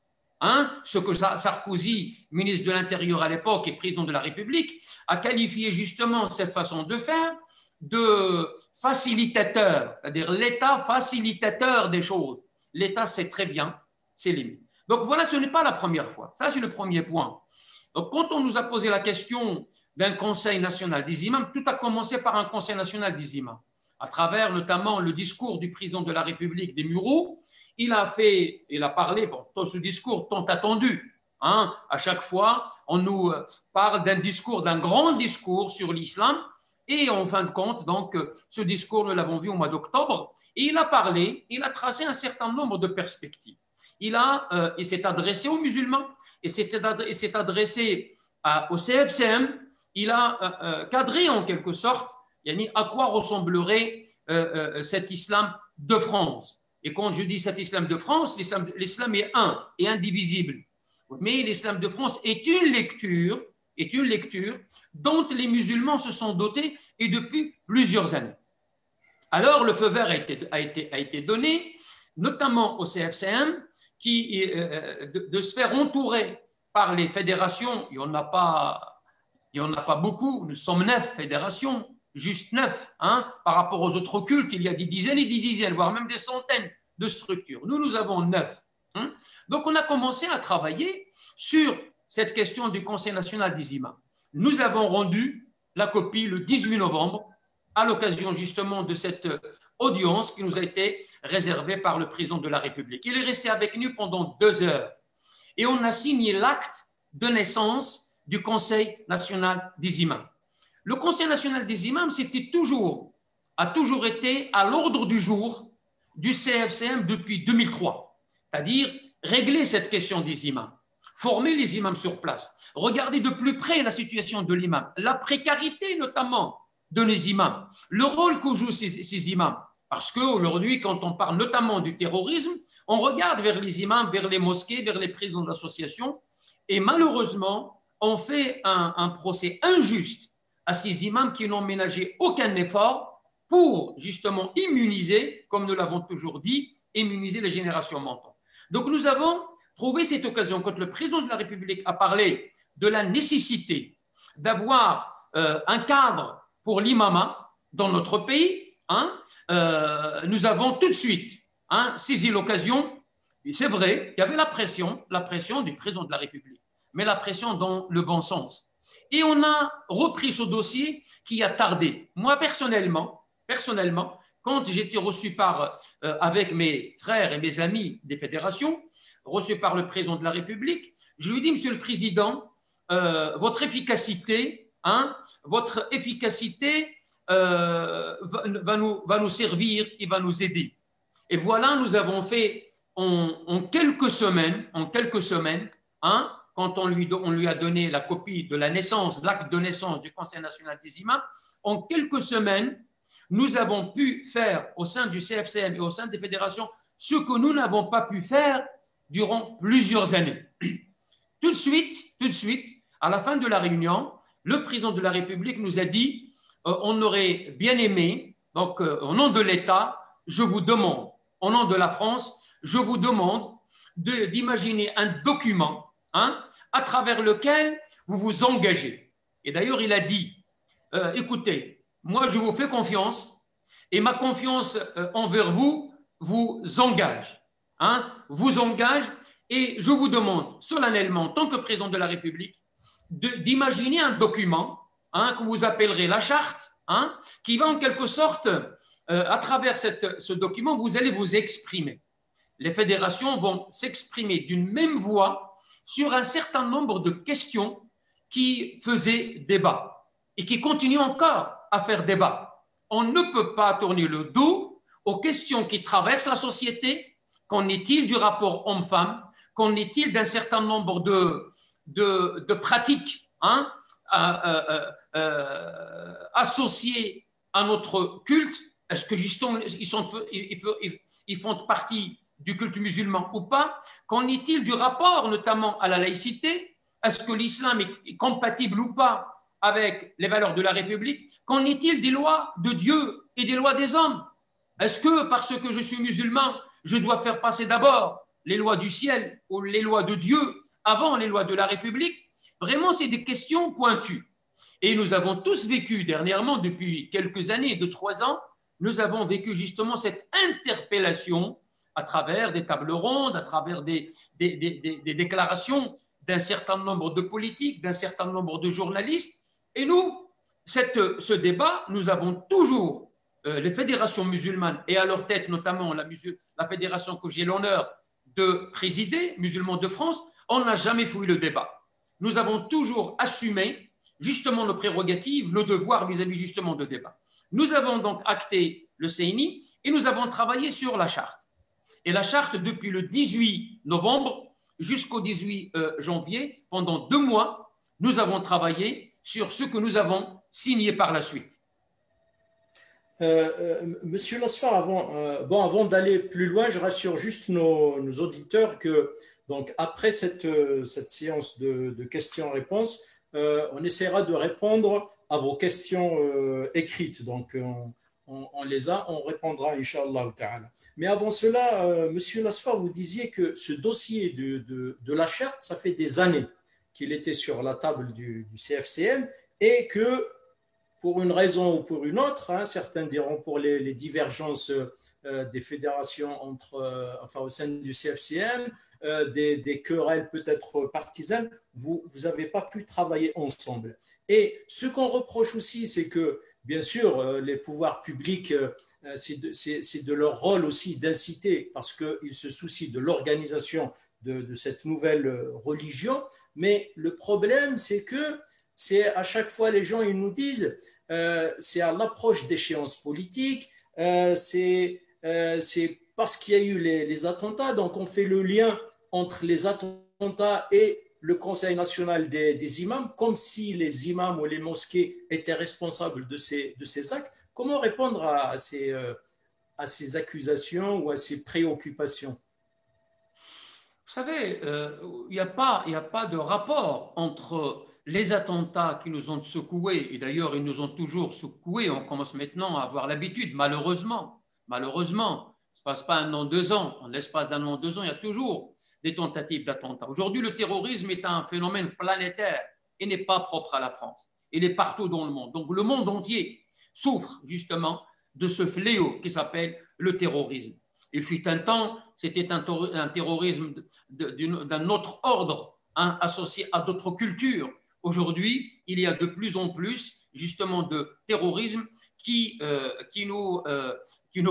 Ce que Sarkozy, ministre de l'Intérieur à l'époque et président de la République, a qualifié justement cette façon de faire de facilitateur, c'est-à-dire l'État facilitateur des choses. L'État sait très bien ses limites. Donc voilà, ce n'est pas la première fois. Ça, c'est le premier point. Donc quand on nous a posé la question d'un Conseil national des imams, tout a commencé par un Conseil national des imams. À travers notamment le discours du président de la République des Mureaux, il a parlé, ce discours tant attendu. À chaque fois, on nous parle d'un grand discours sur l'islam. Et en fin de compte, donc, ce discours, nous l'avons vu au mois d'octobre, et il a tracé un certain nombre de perspectives. Il s'est adressé aux musulmans, il s'est adressé au CFCM, il a cadré en quelque sorte à quoi ressemblerait cet islam de France. Et quand je dis cet islam de France, l'islam est un et indivisible. Mais l'islam de France est une lecture dont les musulmans se sont dotés et depuis plusieurs années. Alors le feu vert a été donné, notamment au CFCM, de se faire entourer par les fédérations. Il n'y en a pas beaucoup, nous sommes 9 fédérations, juste 9, par rapport aux autres cultes, il y a des dizaines et des dizaines, voire même des centaines de structures. Nous avons 9. Donc on a commencé à travailler sur cette question du Conseil national des imams. Nous avons rendu la copie le 18 novembre à l'occasion justement de cette audience qui nous a été réservée par le président de la République. Il est resté avec nous pendant 2 heures et on a signé l'acte de naissance du Conseil national des imams. Le Conseil national des imams a toujours été à l'ordre du jour du CFCM depuis 2003, c'est-à-dire régler cette question des imams. Former les imams sur place, regarder de plus près la situation de l'imam, la précarité notamment de les imams, le rôle que jouent ces imams. Parce qu'aujourd'hui, quand on parle notamment du terrorisme, on regarde vers les imams, vers les mosquées, vers les présidents d'associations, et malheureusement, on fait un procès injuste à ces imams qui n'ont ménagé aucun effort pour justement immuniser, comme nous l'avons toujours dit, immuniser les générations montantes. Donc nous avons trouvé cette occasion, quand le président de la République a parlé de la nécessité d'avoir un cadre pour l'imama dans notre pays, nous avons tout de suite saisi l'occasion. C'est vrai, il y avait la pression du président de la République, mais la pression dans le bon sens. Et on a repris ce dossier qui a tardé. Moi, personnellement, quand j'ai été reçu avec mes frères et mes amis des fédérations, reçu par le président de la République, je lui dis, Monsieur le Président, votre efficacité va nous servir et va nous aider. Et voilà, nous avons fait en quelques semaines, quand on lui a donné la copie de l'acte de naissance du Conseil national des imams, en quelques semaines, nous avons pu faire au sein du CFCM et au sein des fédérations ce que nous n'avons pas pu faire durant plusieurs années. Tout de suite, à la fin de la réunion, le président de la République nous a dit on aurait bien aimé, donc au nom de l'État, je vous demande, au nom de la France, je vous demande d'imaginer un document à travers lequel vous vous engagez. Et d'ailleurs, il a dit écoutez, moi je vous fais confiance et ma confiance envers vous engage. Vous engage Et je vous demande solennellement, en tant que président de la République, d'imaginer un document que vous appellerez la charte, qui va en quelque sorte, à travers ce document, vous allez vous exprimer. Les fédérations vont s'exprimer d'une même voix sur un certain nombre de questions qui faisaient débat et qui continuent encore à faire débat. On ne peut pas tourner le dos aux questions qui traversent la société. Qu'en est-il du rapport homme-femme? Qu'en est-il d'un certain nombre de pratiques associées à notre culte? Est-ce que justement ils font partie du culte musulman ou pas? Qu'en est-il du rapport notamment à la laïcité? Est-ce que l'islam est compatible ou pas avec les valeurs de la République? Qu'en est-il des lois de Dieu et des lois des hommes? Est-ce que parce que je suis musulman, je dois faire passer d'abord les lois du ciel ou les lois de Dieu avant les lois de la République? Vraiment, c'est des questions pointues. Et nous avons tous vécu dernièrement, depuis quelques années, 2-3 ans, nous avons vécu justement cette interpellation à travers des tables rondes, à travers des déclarations d'un certain nombre de politiques, d'un certain nombre de journalistes. Et nous, ce débat, nous avons toujours, les fédérations musulmanes, et à leur tête notamment la fédération que j'ai l'honneur de présider, Musulmans de France, on n'a jamais fouillé le débat. Nous avons toujours assumé justement nos prérogatives, nos devoirs vis-à-vis justement de débat. Nous avons donc acté le CNI et nous avons travaillé sur la charte. Et la charte, depuis le 18 novembre jusqu'au 18 janvier, pendant 2 mois, nous avons travaillé sur ce que nous avons signé par la suite. Monsieur Lasfar, avant d'aller plus loin, je rassure juste nos auditeurs que donc, après cette séance de questions-réponses, on essaiera de répondre à vos questions écrites. Donc, on répondra, Inch'Allah ta'ala. Mais avant cela, Monsieur Lasfar, vous disiez que ce dossier de la charte, ça fait des années qu'il était sur la table du CFCM et que, pour une raison ou pour une autre, certains diront pour les divergences des fédérations au sein du CFCM, des querelles peut-être partisanes, vous n'avez pas pu travailler ensemble. Et ce qu'on reproche aussi, c'est que, bien sûr, les pouvoirs publics, c'est de leur rôle aussi d'inciter, parce qu'ils se soucient de l'organisation de cette nouvelle religion, mais le problème, c'est que c'est à chaque fois, les gens ils nous disent, c'est à l'approche d'échéances politiques, c'est parce qu'il y a eu les attentats, donc on fait le lien entre les attentats et le Conseil national des imams, comme si les imams ou les mosquées étaient responsables de ces actes. Comment répondre à ces accusations ou à ces préoccupations? Vous savez, il n'y a pas de rapport entre les attentats qui nous ont secoués, et d'ailleurs ils nous ont toujours secoués, on commence maintenant à avoir l'habitude, malheureusement, ça ne se passe pas 1 an, 2 ans, en l'espace d'1 an, 2 ans, il y a toujours des tentatives d'attentats. Aujourd'hui, le terrorisme est un phénomène planétaire et n'est pas propre à la France, il est partout dans le monde. Donc le monde entier souffre justement de ce fléau qui s'appelle le terrorisme. Il fut un temps, c'était un terrorisme d'un autre ordre, associé à d'autres cultures. Aujourd'hui, il y a de plus en plus justement de terrorisme qui nous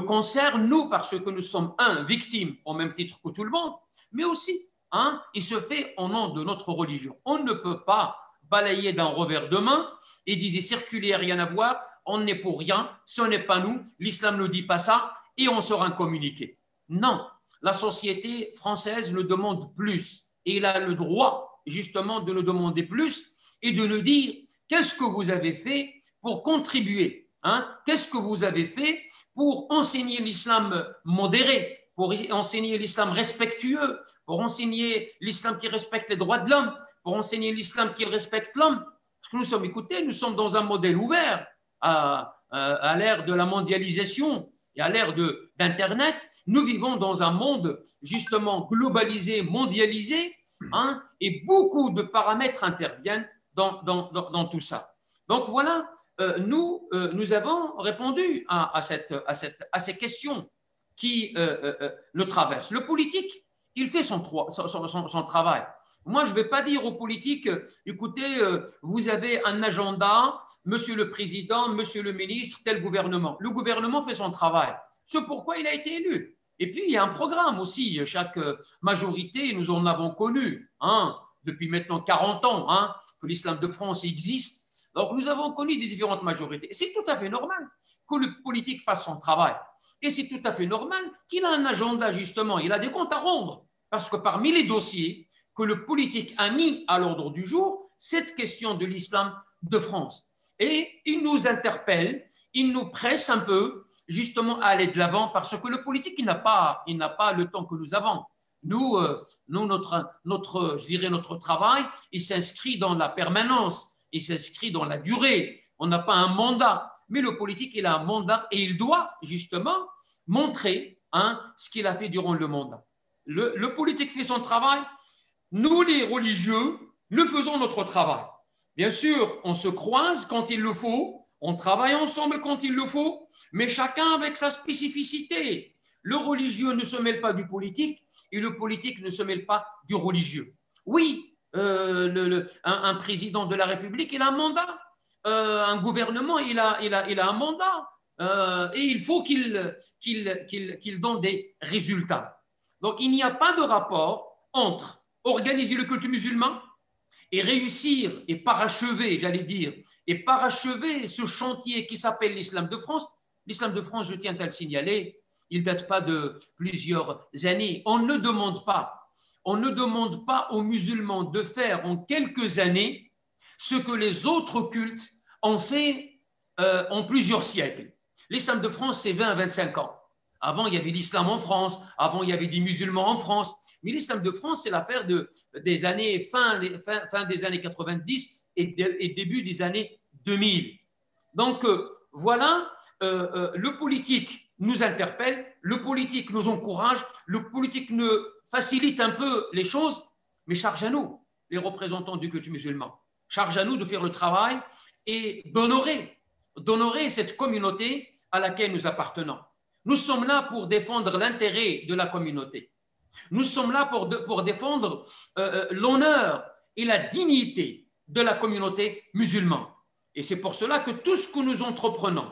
concerne, nous, parce que nous sommes, victimes au même titre que tout le monde, mais aussi, il se fait au nom de notre religion. On ne peut pas balayer d'un revers de main et dire circuler, rien à voir, on n'est pour rien, ce n'est pas nous, l'islam ne dit pas ça, et on sera incommuniqué. Non, la société française nous demande plus, et il a le droit justement de nous demander plus et de nous dire qu'est-ce que vous avez fait pour contribuer, qu'est-ce que vous avez fait pour enseigner l'islam modéré, pour enseigner l'islam respectueux, pour enseigner l'islam qui respecte les droits de l'homme, pour enseigner l'islam qui respecte l'homme. Parce que nous sommes, écoutez, nous sommes dans un modèle ouvert à l'ère de la mondialisation et à l'ère d'Internet. Nous vivons dans un monde justement globalisé, mondialisé, et beaucoup de paramètres interviennent dans tout ça. Donc voilà, nous avons répondu à ces questions qui le traversent. Le politique, il fait son travail. Moi, je ne vais pas dire aux politiques, écoutez, vous avez un agenda, monsieur le président, monsieur le ministre, tel gouvernement. Le gouvernement fait son travail. C'est pourquoi il a été élu. Et puis, il y a un programme aussi. Chaque majorité, nous en avons connu depuis maintenant 40 ans que l'islam de France existe. Donc, nous avons connu des différentes majorités. Et c'est tout à fait normal que le politique fasse son travail. Et c'est tout à fait normal qu'il a un agenda, justement. Il a des comptes à rendre. Parce que parmi les dossiers que le politique a mis à l'ordre du jour, cette question de l'islam de France. Et il nous interpelle, il nous presse un peu, justement, à aller de l'avant, parce que le politique, il n'a pas le temps que nous avons. Nous, je dirais, notre travail, il s'inscrit dans la permanence, il s'inscrit dans la durée. On n'a pas un mandat, mais le politique, il a un mandat et il doit, justement, montrer ce qu'il a fait durant le mandat. Le politique fait son travail. Nous, les religieux, nous faisons notre travail. Bien sûr, on se croise quand il le faut, on travaille ensemble quand il le faut, mais chacun avec sa spécificité. Le religieux ne se mêle pas du politique et le politique ne se mêle pas du religieux. Oui, un président de la République, il a un mandat. Un gouvernement, il a un mandat. Et il faut qu'il donne des résultats. Donc, il n'y a pas de rapport entre organiser le culte musulman et réussir et parachever, j'allais dire, et parachever ce chantier qui s'appelle l'islam de France. L'islam de France, je tiens à le signaler, il ne date pas de plusieurs années. On ne demande pas aux musulmans de faire en quelques années ce que les autres cultes ont fait en plusieurs siècles. L'islam de France, c'est 20 à 25 ans. Avant, il y avait l'islam en France. Avant, il y avait des musulmans en France. Mais l'islam de France, c'est l'affaire des années fin des années 90 et début des années 2000. Donc, voilà, le politique nous interpelle, le politique nous encourage, le politique nous facilite un peu les choses, mais charge à nous, les représentants du culte musulman. Charge à nous de faire le travail et d'honorer cette communauté à laquelle nous appartenons. Nous sommes là pour défendre l'intérêt de la communauté. Nous sommes là pour défendre l'honneur et la dignité de la communauté musulmane. Et c'est pour cela que tout ce que nous entreprenons,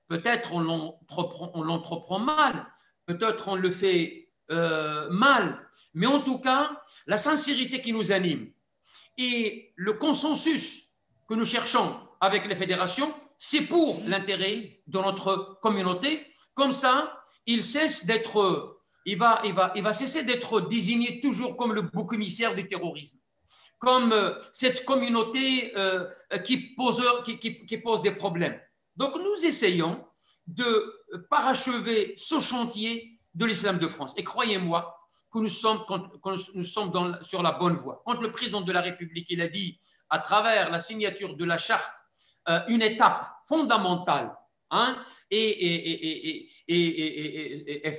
peut-être on l'entreprend mal, peut-être on le fait mal, mais en tout cas, la sincérité qui nous anime et le consensus que nous cherchons avec les fédérations, c'est pour l'intérêt de notre communauté. Comme ça, il va cesser d'être désigné toujours comme le bouc émissaire du terrorisme, comme cette communauté qui pose des problèmes. Donc, nous essayons de parachever ce chantier de l'islam de France. Et croyez-moi que nous sommes sur la bonne voie. Quand le président de la République, il a dit, à travers la signature de la charte, une étape fondamentale est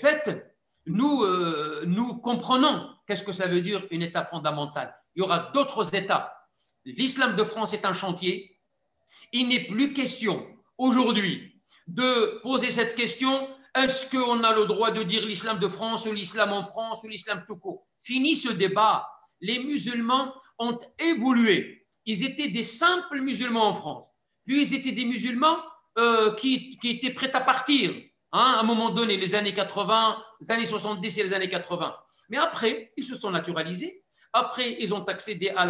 faite, nous comprenons qu'est-ce que ça veut dire une étape fondamentale. Il y aura d'autres étapes. L'islam de France est un chantier. Il n'est plus question aujourd'hui de poser cette question, est-ce qu'on a le droit de dire l'islam de France ou l'islam en France ou l'islam tout court? Fini ce débat. Les musulmans ont évolué. Ils étaient des simples musulmans en France. Puis ils étaient des musulmans qui étaient prêts à partir, à un moment donné, les années 80, les années 70 et les années 80. Mais après, ils se sont naturalisés. Après, ils ont accédé à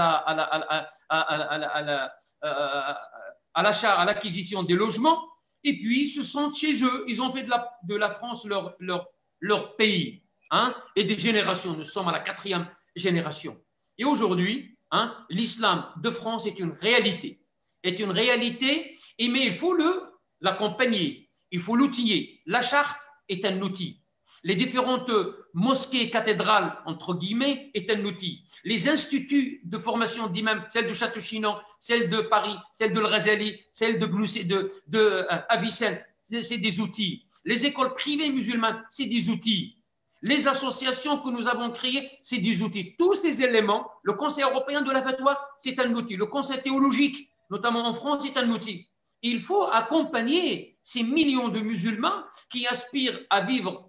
l'acquisition des logements. Et puis, ils se sentent chez eux. Ils ont fait de la France leur pays. Et des générations. Nous sommes à la 4e génération. Et aujourd'hui, l'islam de France est une réalité. Mais il faut l'accompagner, il faut l'outiller. La charte est un outil. Les différentes mosquées, cathédrales, entre guillemets, est un outil. Les instituts de formation d'imams, celle de Château-Chinon, celle de Paris, celle de Al-Ghazali, celle de Avicenne, c'est des outils. Les écoles privées musulmanes, c'est des outils. Les associations que nous avons créées, c'est des outils. Tous ces éléments, le Conseil européen de la fatwa, c'est un outil. Le Conseil théologique, notamment en France, c'est un outil. Il faut accompagner ces millions de musulmans qui aspirent à vivre,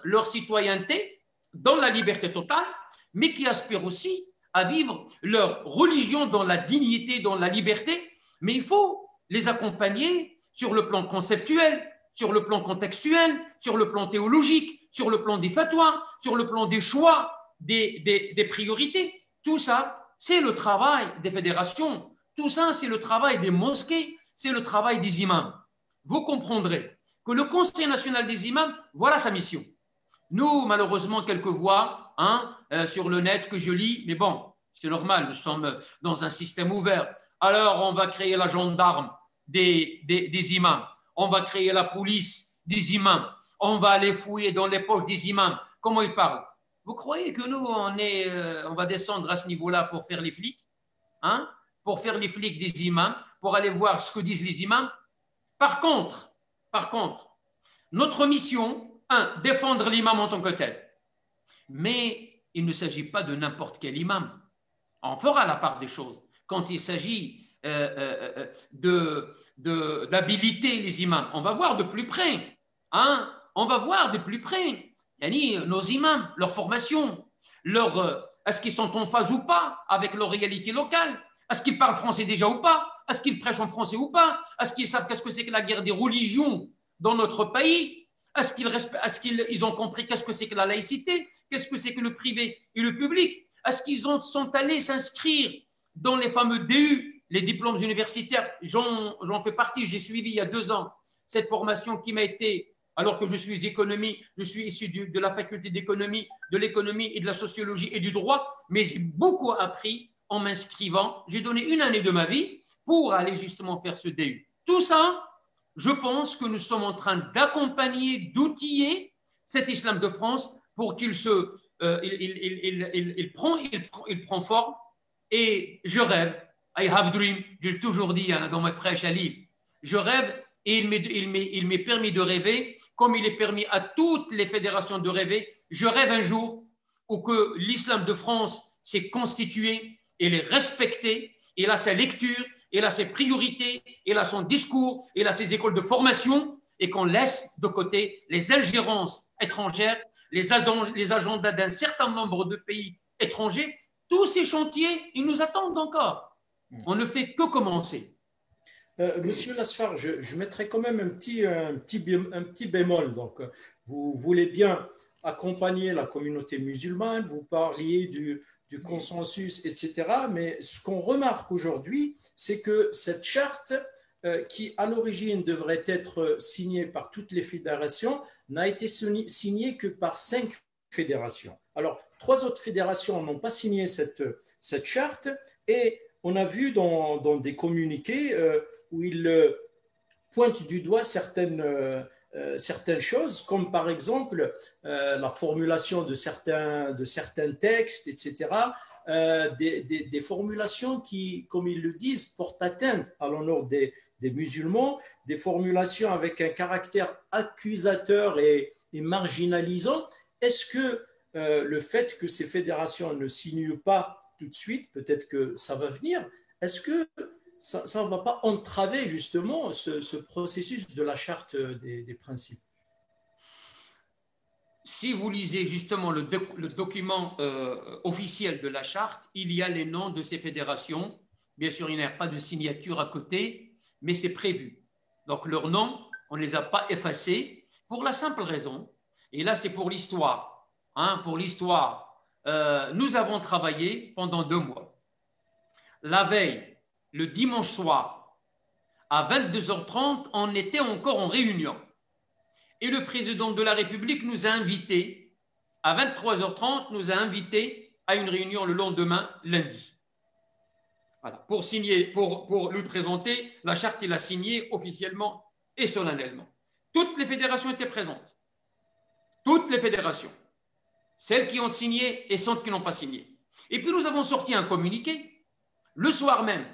leur citoyenneté dans la liberté totale, mais qui aspirent aussi à vivre leur religion dans la dignité, dans la liberté. Mais il faut les accompagner sur le plan conceptuel, sur le plan contextuel, sur le plan théologique, sur le plan des fatwas, sur le plan des choix, des priorités. Tout ça, c'est le travail des fédérations. Tout ça, c'est le travail des mosquées, c'est le travail des imams. Vous comprendrez que le Conseil national des imams, voilà sa mission. Nous, malheureusement, quelques voix sur le net que je lis, mais bon, c'est normal, nous sommes dans un système ouvert. Alors, on va créer la gendarme des imams, on va créer la police des imams, on va aller fouiller dans les poches des imams. Comment ils parlent? Vous croyez que nous, on va descendre à ce niveau-là pour faire les flics, pour faire les flics des imams, pour aller voir ce que disent les imams? Par contre, notre mission, défendre l'imam en tant que tel. Mais il ne s'agit pas de n'importe quel imam. On fera la part des choses. Quand il s'agit d'habiliter les imams, on va voir de plus près. On va voir de plus près nos imams, leur formation, est-ce qu'ils sont en phase ou pas avec leur réalité locale? Est-ce qu'ils parlent français déjà ou pas? Est-ce qu'ils prêchent en français ou pas? Est-ce qu'ils savent qu'est-ce que c'est que la guerre des religions dans notre pays? Est-ce qu'ils ont compris qu'est-ce que c'est que la laïcité? Qu'est-ce que c'est que le privé et le public? Est-ce qu'ils sont allés s'inscrire dans les fameux DU, les diplômes universitaires? J'en fais partie, j'ai suivi il y a 2 ans cette formation qui m'a été, alors que je suis issu de la faculté d'économie, de l'économie et de la sociologie et du droit, mais j'ai beaucoup appris en m'inscrivant. J'ai donné 1 année de ma vie pour aller justement faire ce DU. Tout ça, je pense que nous sommes en train d'accompagner, d'outiller cet islam de France pour qu'il prend forme. Et je rêve, I have dream, j'ai toujours dit dans mes prêches à Lille, je rêve et il m'est permis de rêver, comme il est permis à toutes les fédérations de rêver. Je rêve un jour où que l'islam de France s'est constitué, et est respecté, il a sa lecture, il a ses priorités, il a son discours, il a ses écoles de formation, et qu'on laisse de côté les ingérences étrangères, les agendas d'un certain nombre de pays étrangers. Tous ces chantiers, ils nous attendent encore. On ne fait que commencer. Monsieur Lasfar, je mettrai quand même un petit bémol. Donc, vous voulez bien accompagner la communauté musulmane, vous parliez du consensus, etc. Mais ce qu'on remarque aujourd'hui, c'est que cette charte, qui à l'origine devrait être signée par toutes les fédérations, n'a été signée que par 5 fédérations. Alors, 3 autres fédérations n'ont pas signé cette charte, et on a vu dans des communiqués où ils pointent du doigt certaines choses, comme par exemple la formulation de certains textes, etc., des formulations qui, comme ils le disent, portent atteinte à l'honneur des musulmans, des formulations avec un caractère accusateur et marginalisant. Est-ce que le fait que ces fédérations ne signent pas tout de suite, peut-être que ça va venir, est-ce que ça ne va pas entraver justement ce processus de la charte des principes? Si vous lisez justement le document officiel de la charte, il y a les noms de ces fédérations. Bien sûr, il n'y a pas de signature à côté, mais c'est prévu. Donc leurs noms, on ne les a pas effacés pour la simple raison, et là c'est pour l'histoire. Pour l'histoire, nous avons travaillé pendant 2 mois. La veille, le dimanche soir, à 22h30, on était encore en réunion. Et le président de la République nous a invités, à 23h30, nous a invités à une réunion le lendemain, lundi. Voilà, pour lui présenter la charte, il a signé officiellement et solennellement. Toutes les fédérations étaient présentes. Toutes les fédérations. Celles qui ont signé et celles qui n'ont pas signé. Et puis nous avons sorti un communiqué. Le soir même,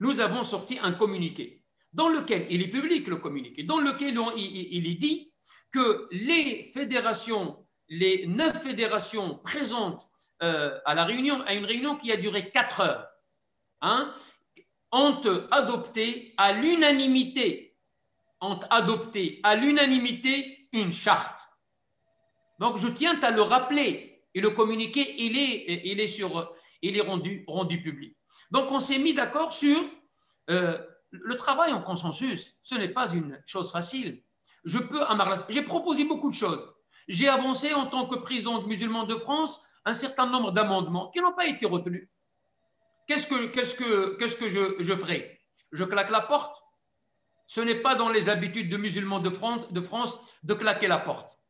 nous avons sorti un communiqué dans lequel, il est public le communiqué, dans lequel il est dit que les fédérations, les 9 fédérations présentes à une réunion qui a duré 4 heures, ont adopté à l'unanimité une charte. Donc je tiens à le rappeler Et le communiqué, il est rendu public. Donc, on s'est mis d'accord sur le travail en consensus. Ce n'est pas une chose facile. J'ai proposé beaucoup de choses. J'ai avancé en tant que président musulman de France un certain nombre d'amendements qui n'ont pas été retenus. Qu'est-ce que je ferai? Je claque la porte? Ce n'est pas dans les habitudes de musulmans de France de claquer la porte.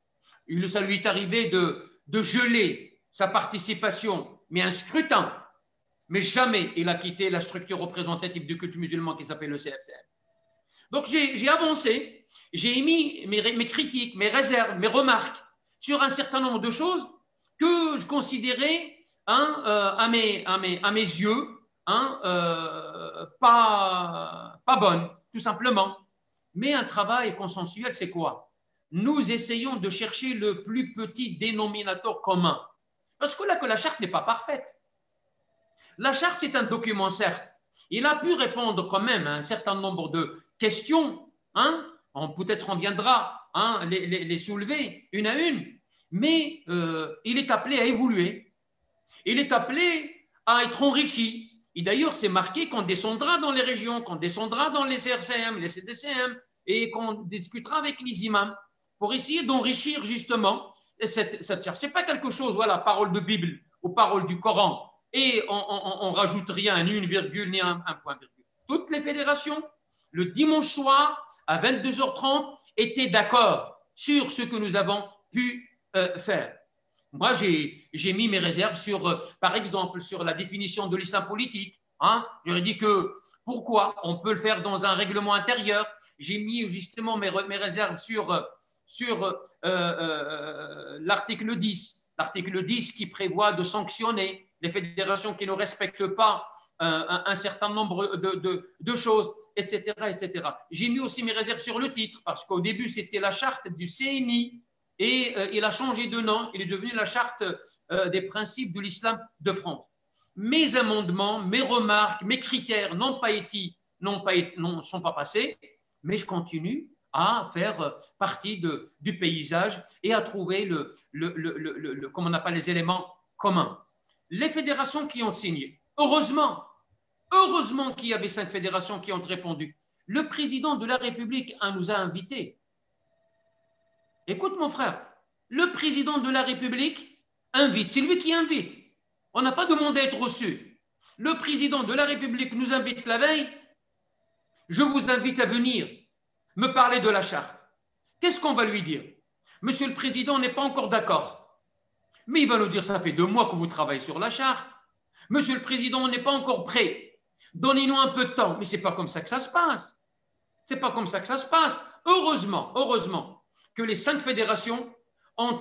Ça lui est arrivé de geler sa participation, mais un scrutin. Mais jamais il a quitté la structure représentative du culte musulman qui s'appelle le CFCM. Donc j'ai avancé, j'ai émis mes critiques, mes réserves, mes remarques sur un certain nombre de choses que je considérais à mes yeux pas bonnes, tout simplement. Mais un travail consensuel, c'est quoi? Nous essayons de chercher le plus petit dénominateur commun. Parce que la charte n'est pas parfaite. La charte, c'est un document, certes. Il a pu répondre quand même à un certain nombre de questions. Peut-être on viendra les soulever une à une. Mais il est appelé à évoluer. Il est appelé à être enrichi. Et d'ailleurs, c'est marqué qu'on descendra dans les régions, qu'on descendra dans les CRCM, les CDCM, et qu'on discutera avec les imams pour essayer d'enrichir justement cette charte. Ce n'est pas quelque chose, voilà, parole de Bible ou parole du Coran, et on rajoute rien, ni une virgule, ni un point virgule. Toutes les fédérations, le dimanche soir, à 22h30, étaient d'accord sur ce que nous avons pu faire. Moi, j'ai mis mes réserves sur, par exemple, sur la définition de l'islam politique. J'aurais dit que pourquoi on peut le faire dans un règlement intérieur. J'ai mis justement mes réserves sur l'article 10. L'article 10 qui prévoit de sanctionner les fédérations qui ne respectent pas un certain nombre de choses, etc., etc. J'ai mis aussi mes réserves sur le titre parce qu'au début, c'était la charte du CNI. Et il a changé de nom, il est devenu la charte des principes de l'islam de France. Mes amendements, mes remarques, mes critères ne sont pas passés, mais je continue à faire partie du paysage et à trouver comme on appelle les éléments communs. Les fédérations qui ont signé, heureusement qu'il y avait 5 fédérations qui ont répondu. Le président de la République nous a invités. Écoute mon frère, le président de la République invite, c'est lui qui invite. On n'a pas demandé à être reçu. Le président de la République nous invite la veille. Je vous invite à venir me parler de la charte. Qu'est-ce qu'on va lui dire? Monsieur le président n'est pas encore d'accord. Mais il va nous dire, ça fait 2 mois que vous travaillez sur la charte. Monsieur le président, on n'est pas encore prêt. Donnez-nous un peu de temps. Mais ce n'est pas comme ça que ça se passe. Ce n'est pas comme ça que ça se passe. Heureusement que les 5 fédérations ont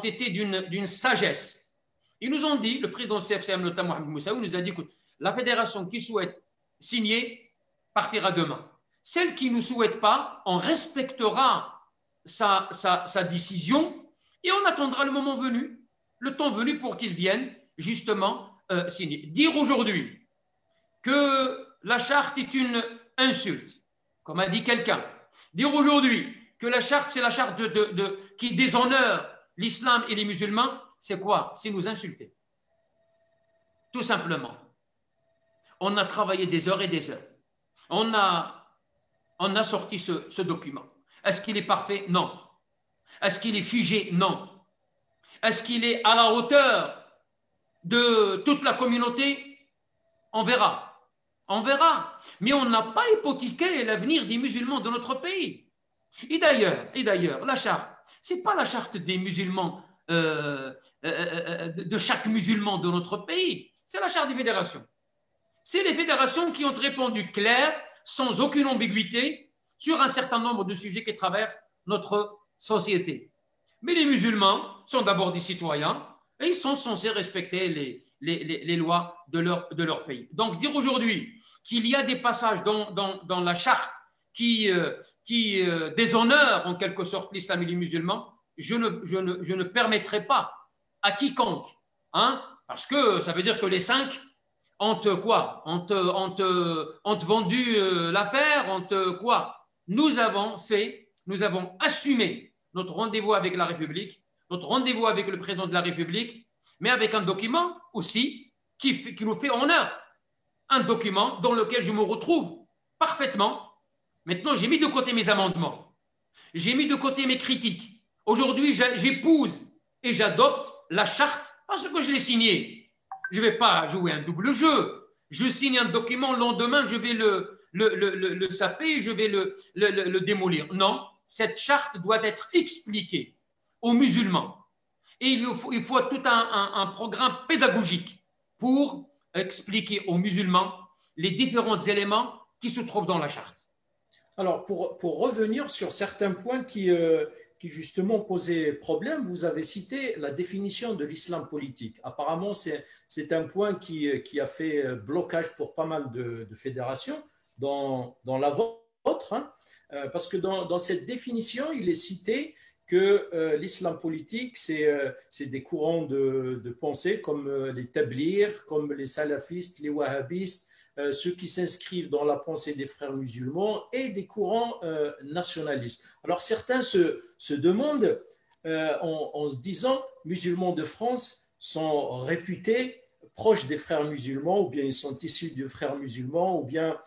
été d'une sagesse. Ils nous ont dit, le président CFCM, notamment Mohamed Moussaoui, nous a dit, écoute, la fédération qui souhaite signer partira demain. Celle qui ne souhaite pas, on respectera sa décision et on attendra le moment venu, le temps venu pour qu'ils viennent justement signer. Dire aujourd'hui que la charte est une insulte, comme a dit quelqu'un. Dire aujourd'hui que la charte, c'est la charte qui déshonore l'islam et les musulmans, c'est quoi? C'est nous insulter. Tout simplement. On a travaillé des heures et des heures. On a sorti ce document. Est-ce qu'il est parfait? Non. Est-ce qu'il est figé? Non. Est-ce qu'il est à la hauteur de toute la communauté? On verra. On verra. Mais on n'a pas hypothéqué l'avenir des musulmans de notre pays. Et d'ailleurs, la charte, ce n'est pas la charte des musulmans, de chaque musulman de notre pays, c'est la charte des fédérations. C'est les fédérations qui ont répondu clair, sans aucune ambiguïté, sur un certain nombre de sujets qui traversent notre société. Mais les musulmans sont d'abord des citoyens et ils sont censés respecter les lois de leur pays. Donc dire aujourd'hui qu'il y a des passages dans la charte qui déshonore en quelque sorte l'islam et les musulmans, je ne permettrai pas à quiconque, parce que ça veut dire que les 5 ont vendu l'affaire, quoi? Nous avons assumé notre rendez-vous avec la République notre rendez-vous avec le président de la République, mais avec un document aussi qui nous fait honneur. Un document dans lequel je me retrouve parfaitement. Maintenant, j'ai mis de côté mes amendements. J'ai mis de côté mes critiques. Aujourd'hui, j'épouse et j'adopte la charte parce que je l'ai signée. Je ne vais pas jouer un double jeu. Je signe un document, le lendemain, je vais le saper, je vais le démolir. Non, cette charte doit être expliquée aux musulmans. Et il faut tout un programme pédagogique pour expliquer aux musulmans les différents éléments qui se trouvent dans la charte. Alors, pour revenir sur certains points qui justement posaient problème, vous avez cité la définition de l'islam politique. Apparemment, c'est un point qui a fait blocage pour pas mal de fédérations, dans la vôtre, hein, parce que dans cette définition, il est cité que l'islam politique, c'est des courants de pensée comme les tablirs, comme les salafistes, les wahhabistes, ceux qui s'inscrivent dans la pensée des frères musulmans et des courants nationalistes. Alors certains se demandent, en se disant, musulmans de France sont réputés proches des frères musulmans, ou bien ils sont issus de frères musulmans, ou bien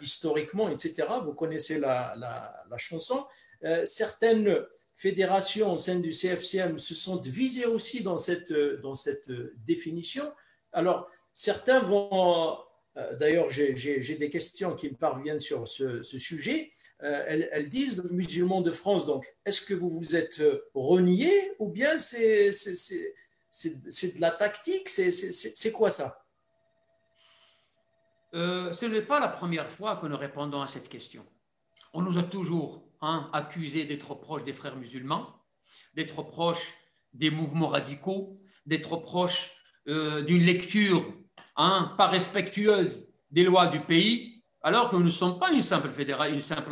historiquement, etc. Vous connaissez la chanson. Certaines fédérations au sein du CFCM se sentent visées aussi dans cette définition. Alors certains vont... D'ailleurs, j'ai des questions qui me parviennent sur ce sujet. Elles disent, musulmans de France, donc, est-ce que vous vous êtes reniés ou bien c'est de la tactique? C'est quoi ça? Ce n'est pas la première fois que nous répondons à cette question. On nous a toujours accusés d'être proches des frères musulmans, d'être proches des mouvements radicaux, d'être proches d'une lecture pas respectueuse des lois du pays, alors que nous ne sommes pas une simple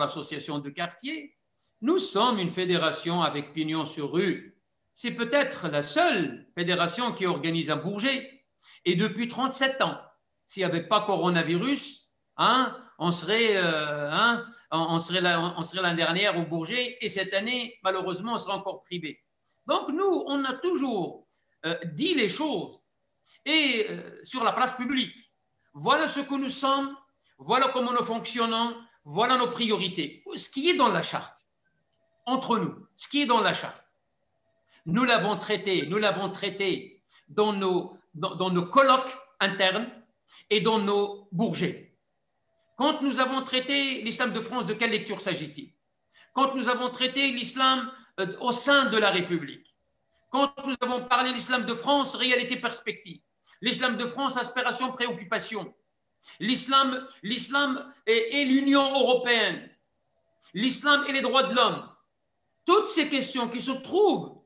association de quartier. Nous sommes une fédération avec pignon sur rue. C'est peut-être la seule fédération qui organise un Bourget. Et depuis 37 ans, s'il n'y avait pas coronavirus, on serait l'année dernière au Bourget, et cette année, malheureusement, on sera encore privé. Donc nous, on a toujours dit les choses. Et sur la place publique, voilà ce que nous sommes, voilà comment nous fonctionnons, voilà nos priorités. Ce qui est dans la charte, entre nous, ce qui est dans la charte, nous l'avons traité dans nos colloques internes et dans nos Bourgets. Quand nous avons traité l'islam de France, de quelle lecture s'agit-il? Quand nous avons traité l'islam au sein de la République, quand nous avons parlé de l'islam de France, réalité, perspective, l'islam de France, aspiration, préoccupation, l'islam et l'Union européenne, l'islam et les droits de l'homme, toutes ces questions qui se trouvent,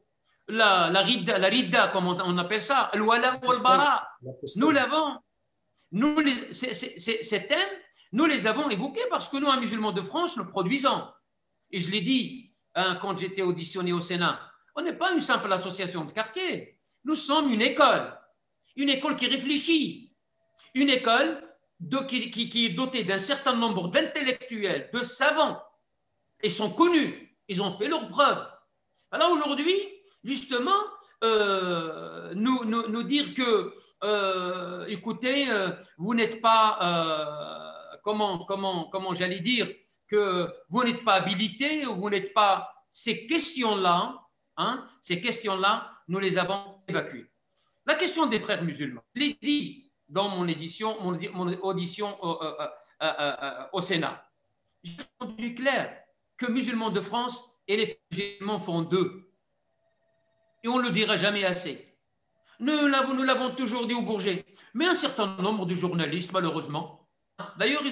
la ridda, comme on appelle ça, al-wala wal-bara, nous l'avons, ces thèmes, nous les avons évoqués parce que nous, un musulman de France, nous produisons. Et je l'ai dit quand j'étais auditionné au Sénat, on n'est pas une simple association de quartier, nous sommes une école qui réfléchit, une école qui est dotée d'un certain nombre d'intellectuels, de savants, et sont connus, ils ont fait leurs preuves. Alors aujourd'hui, justement, nous dire que, écoutez, vous n'êtes pas, comment j'allais dire, que vous n'êtes pas habilité, ou vous n'êtes pas, ces questions-là, nous les avons évacuées. La question des frères musulmans, je l'ai dit dans mon audition au Sénat. J'ai rendu clair que musulmans de France et les musulmans font deux. Et on ne le dira jamais assez. Nous l'avons toujours dit au Bourget. Mais un certain nombre de journalistes, malheureusement, d'ailleurs,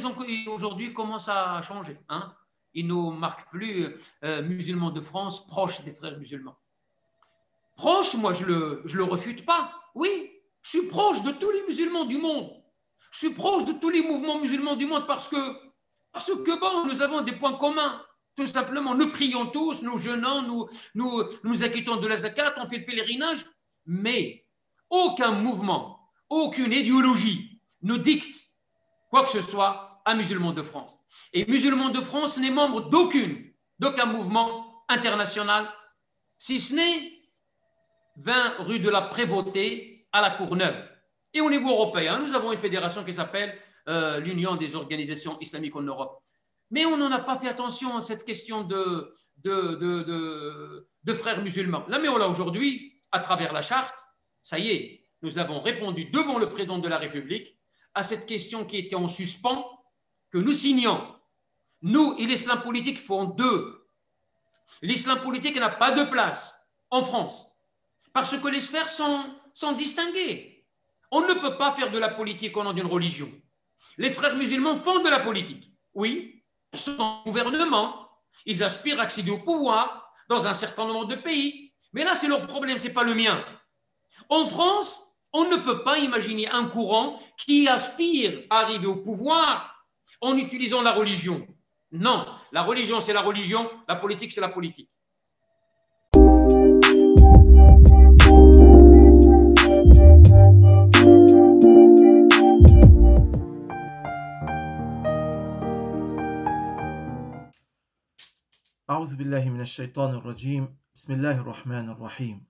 aujourd'hui commencent à changer. Ils ne marquent plus musulmans de France proches des frères musulmans. Proche, moi, je le refute pas. Oui, je suis proche de tous les musulmans du monde. Je suis proche de tous les mouvements musulmans du monde parce que bon, nous avons des points communs. Tout simplement, nous prions tous, nous jeûnons, nous acquittons de la zakat, on fait le pèlerinage. Mais aucun mouvement, aucune idéologie ne dicte quoi que ce soit à Musulmans de France. Et Musulmans de France n'est membre d'aucun mouvement international, si ce n'est 20 rue de la Prévôté à la Courneuve. Et au niveau européen, nous avons une fédération qui s'appelle l'Union des organisations islamiques en Europe. Mais on n'en a pas fait attention à cette question de frères musulmans. Là, mais voilà, aujourd'hui, à travers la charte, ça y est, nous avons répondu devant le président de la République à cette question qui était en suspens, que nous signons. Nous et l'islam politique font deux. L'islam politique n'a pas de place en France parce que les sphères sont distinguées. On ne peut pas faire de la politique au nom d'une religion. Les frères musulmans font de la politique. Oui, ils sont au gouvernement, ils aspirent à accéder au pouvoir dans un certain nombre de pays. Mais là, c'est leur problème, ce n'est pas le mien. En France, on ne peut pas imaginer un courant qui aspire à arriver au pouvoir en utilisant la religion. Non, la religion, c'est la religion, la politique, c'est la politique. أعوذ بالله من الشيطان الرجيم بسم الله الرحمن الرحيم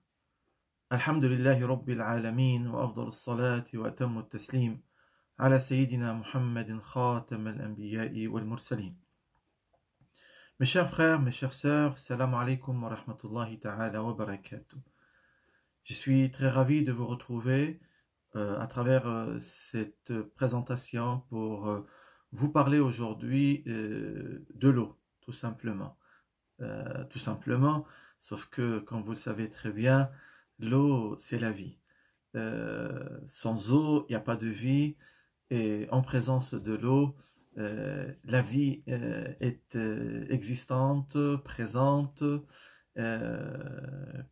الحمد لله رب العالمين وأفضل الصلاة وأتم التسليم على سيدنا محمد خاتم الأنبياء والمرسلين. Mes chers frères, mes chères sœurs, salam alaikum wa rahmatullahi ta'ala wa barakatuh. Je suis très ravi de vous retrouver à travers cette présentation pour vous parler aujourd'hui de l'eau, tout simplement. Sauf que, comme vous le savez très bien, l'eau, c'est la vie. Sans eau, il n'y a pas de vie, et en présence de l'eau, la vie est existante, présente,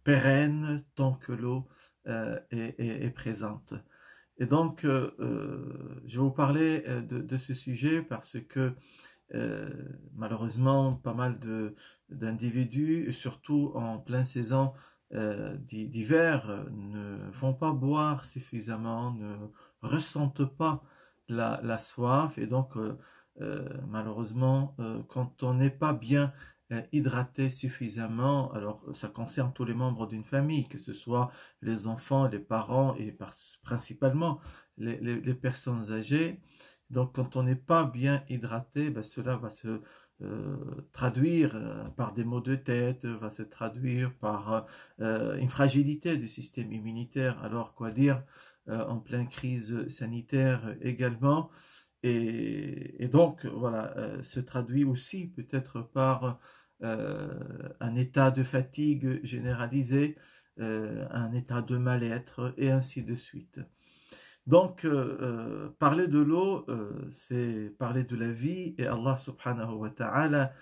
pérenne, tant que l'eau est présente. Et donc, je vais vous parler de ce sujet parce que malheureusement, pas mal d'individus, surtout en pleine saison d'hiver, ne vont pas boire suffisamment, ne ressentent pas la soif. Et donc, malheureusement, quand on n'est pas bien hydraté suffisamment, alors ça concerne tous les membres d'une famille, que ce soit les enfants, les parents et principalement les personnes âgées. Donc, quand on n'est pas bien hydraté, ben, cela va se traduire par des maux de tête, va se traduire par une fragilité du système immunitaire. Alors, quoi dire en pleine crise sanitaire également. Et donc, voilà, se traduit aussi peut-être par un état de fatigue généralisé, un état de mal-être et ainsi de suite. Donc, parler de l'eau, c'est parler de la vie, et Allah subhanahu wa ta'ala,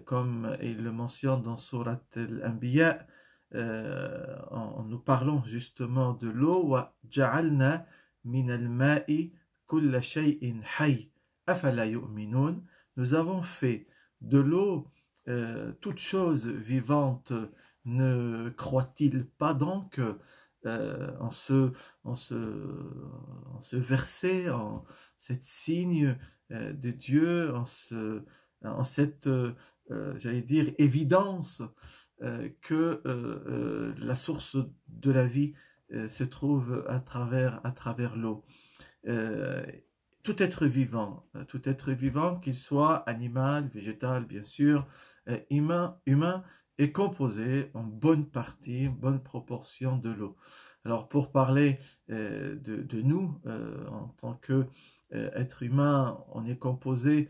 comme il le mentionne dans Surat al-Anbiya, en nous parlant justement de l'eau, wa ja'alna min al-ma'i kulla shay'in hayy afala yu'minun, nous avons fait de l'eau toute chose vivante, ne croit-il pas donc en ce verset, en cette signe de Dieu, en cette, j'allais dire, évidence que la source de la vie se trouve à travers l'eau. Tout être vivant, qu'il soit animal, végétal, bien sûr, humain, est composé en bonne partie, en bonne proportion de l'eau. Alors pour parler de nous, en tant qu'être humain, on est composé,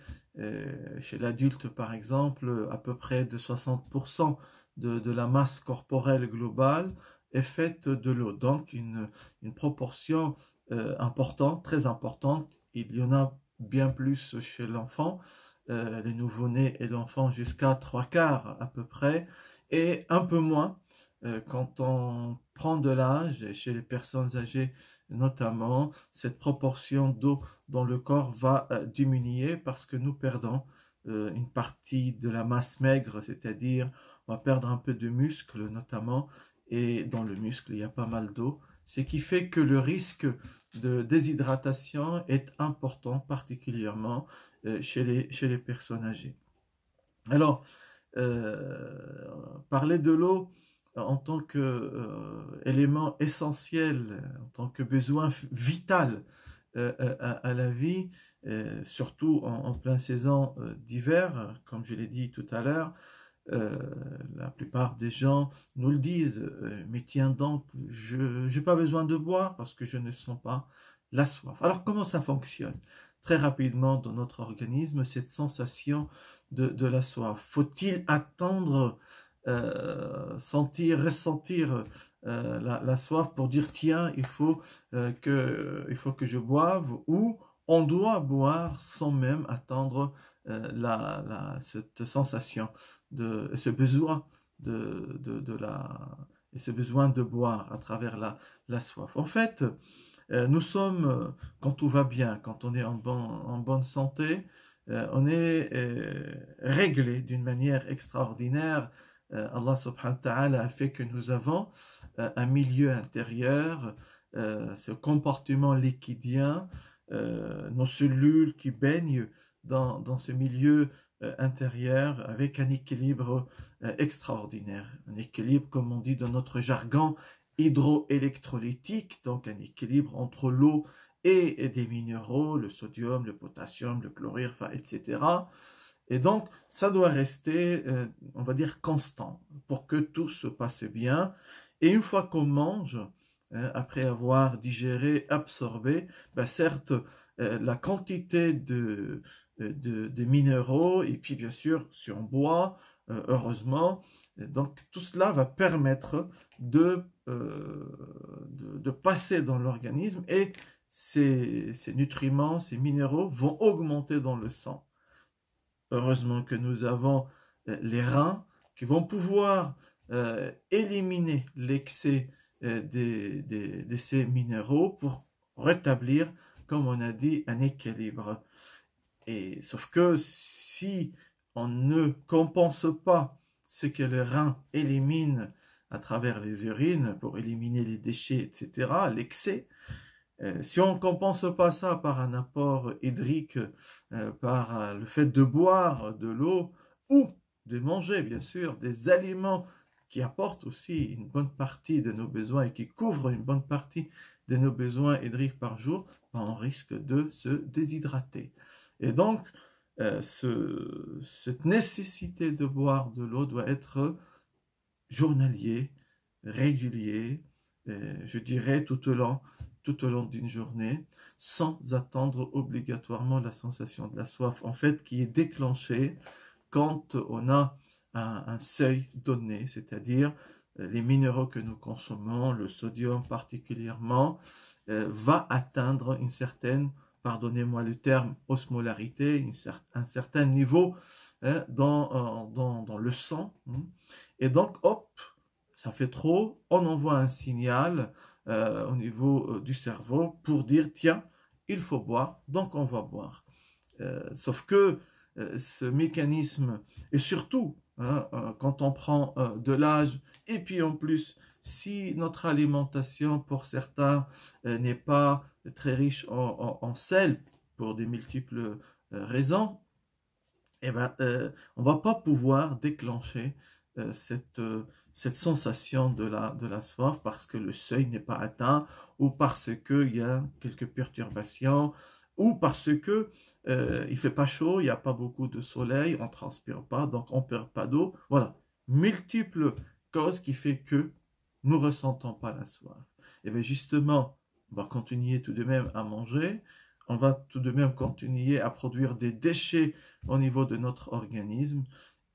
chez l'adulte par exemple, à peu près de 60% de la masse corporelle globale est faite de l'eau. Donc une proportion importante, très importante. Il y en a bien plus chez l'enfant, les nouveau-nés et l'enfant jusqu'à 3/4 à peu près, et un peu moins quand on prend de l'âge, chez les personnes âgées notamment, cette proportion d'eau dans le corps va diminuer parce que nous perdons une partie de la masse maigre, c'est-à-dire on va perdre un peu de muscle notamment, et dans le muscle il y a pas mal d'eau, ce qui fait que le risque de déshydratation est important, particulièrement chez les personnes âgées. Alors, parler de l'eau, en tant qu'élément essentiel, en tant que besoin vital à la vie, surtout en pleine saison d'hiver, comme je l'ai dit tout à l'heure. La plupart des gens nous le disent, mais tiens donc, je n'ai pas besoin de boire parce que je ne sens pas la soif. Alors comment ça fonctionne? Très rapidement dans notre organisme, cette sensation de la soif. Faut-il attendre, ressentir la soif pour dire tiens, il faut que je boive, ou on doit boire sans même attendre cette sensation, ce besoin ce besoin de boire à travers la soif. En fait, nous sommes, quand tout va bien, quand on est en bonne santé, on est réglé d'une manière extraordinaire. Allah subhanahu wa ta'ala a fait que nous avons un milieu intérieur, ce comportement liquidien, nos cellules qui baignent dans ce milieu intérieur avec un équilibre extraordinaire. Un équilibre, comme on dit dans notre jargon, hydroélectrolytique, donc un équilibre entre l'eau et des minéraux, le sodium, le potassium, le chlorure, etc. Et donc, ça doit rester, on va dire, constant pour que tout se passe bien. Et une fois qu'on mange, après avoir digéré, absorbé, certes, la quantité de minéraux, et puis bien sûr, si on boit, heureusement, donc tout cela va permettre de passer dans l'organisme, et ces nutriments, ces minéraux vont augmenter dans le sang. Heureusement que nous avons les reins qui vont pouvoir éliminer l'excès de ces minéraux pour rétablir, comme on a dit, un équilibre. Et sauf que si on ne compense pas ce que le rein élimine à travers les urines pour éliminer les déchets, etc., l'excès, si on ne compense pas ça par un apport hydrique, par le fait de boire de l'eau ou de manger, bien sûr, des aliments qui apportent aussi une bonne partie de nos besoins et qui couvrent une bonne partie de nos besoins hydriques par jour, on risque de se déshydrater. Et donc, cette nécessité de boire de l'eau doit être journalier, régulier, je dirais tout au long d'une journée, sans attendre obligatoirement la sensation de la soif, en fait, qui est déclenchée quand on a un seuil donné, c'est-à-dire les minéraux que nous consommons, le sodium particulièrement, va atteindre une certaine, pardonnez-moi le terme, osmolarité, un certain niveau dans le sang. Et donc, hop, ça fait trop, on envoie un signal au niveau du cerveau pour dire, tiens, il faut boire, donc on va boire. Sauf que ce mécanisme, et surtout quand on prend de l'âge, et puis en plus, si notre alimentation pour certains n'est pas très riche en sel, pour des multiples raisons, eh ben, on va pas pouvoir déclencher cette sensation de la soif parce que le seuil n'est pas atteint, ou parce qu'il y a quelques perturbations, ou parce que il fait pas chaud, il n'y a pas beaucoup de soleil, on transpire pas, donc on perd pas d'eau. Voilà, multiples causes qui fait que nous ressentons pas la soif. Et bien justement, on va continuer tout de même à manger, on va tout de même continuer à produire des déchets au niveau de notre organisme,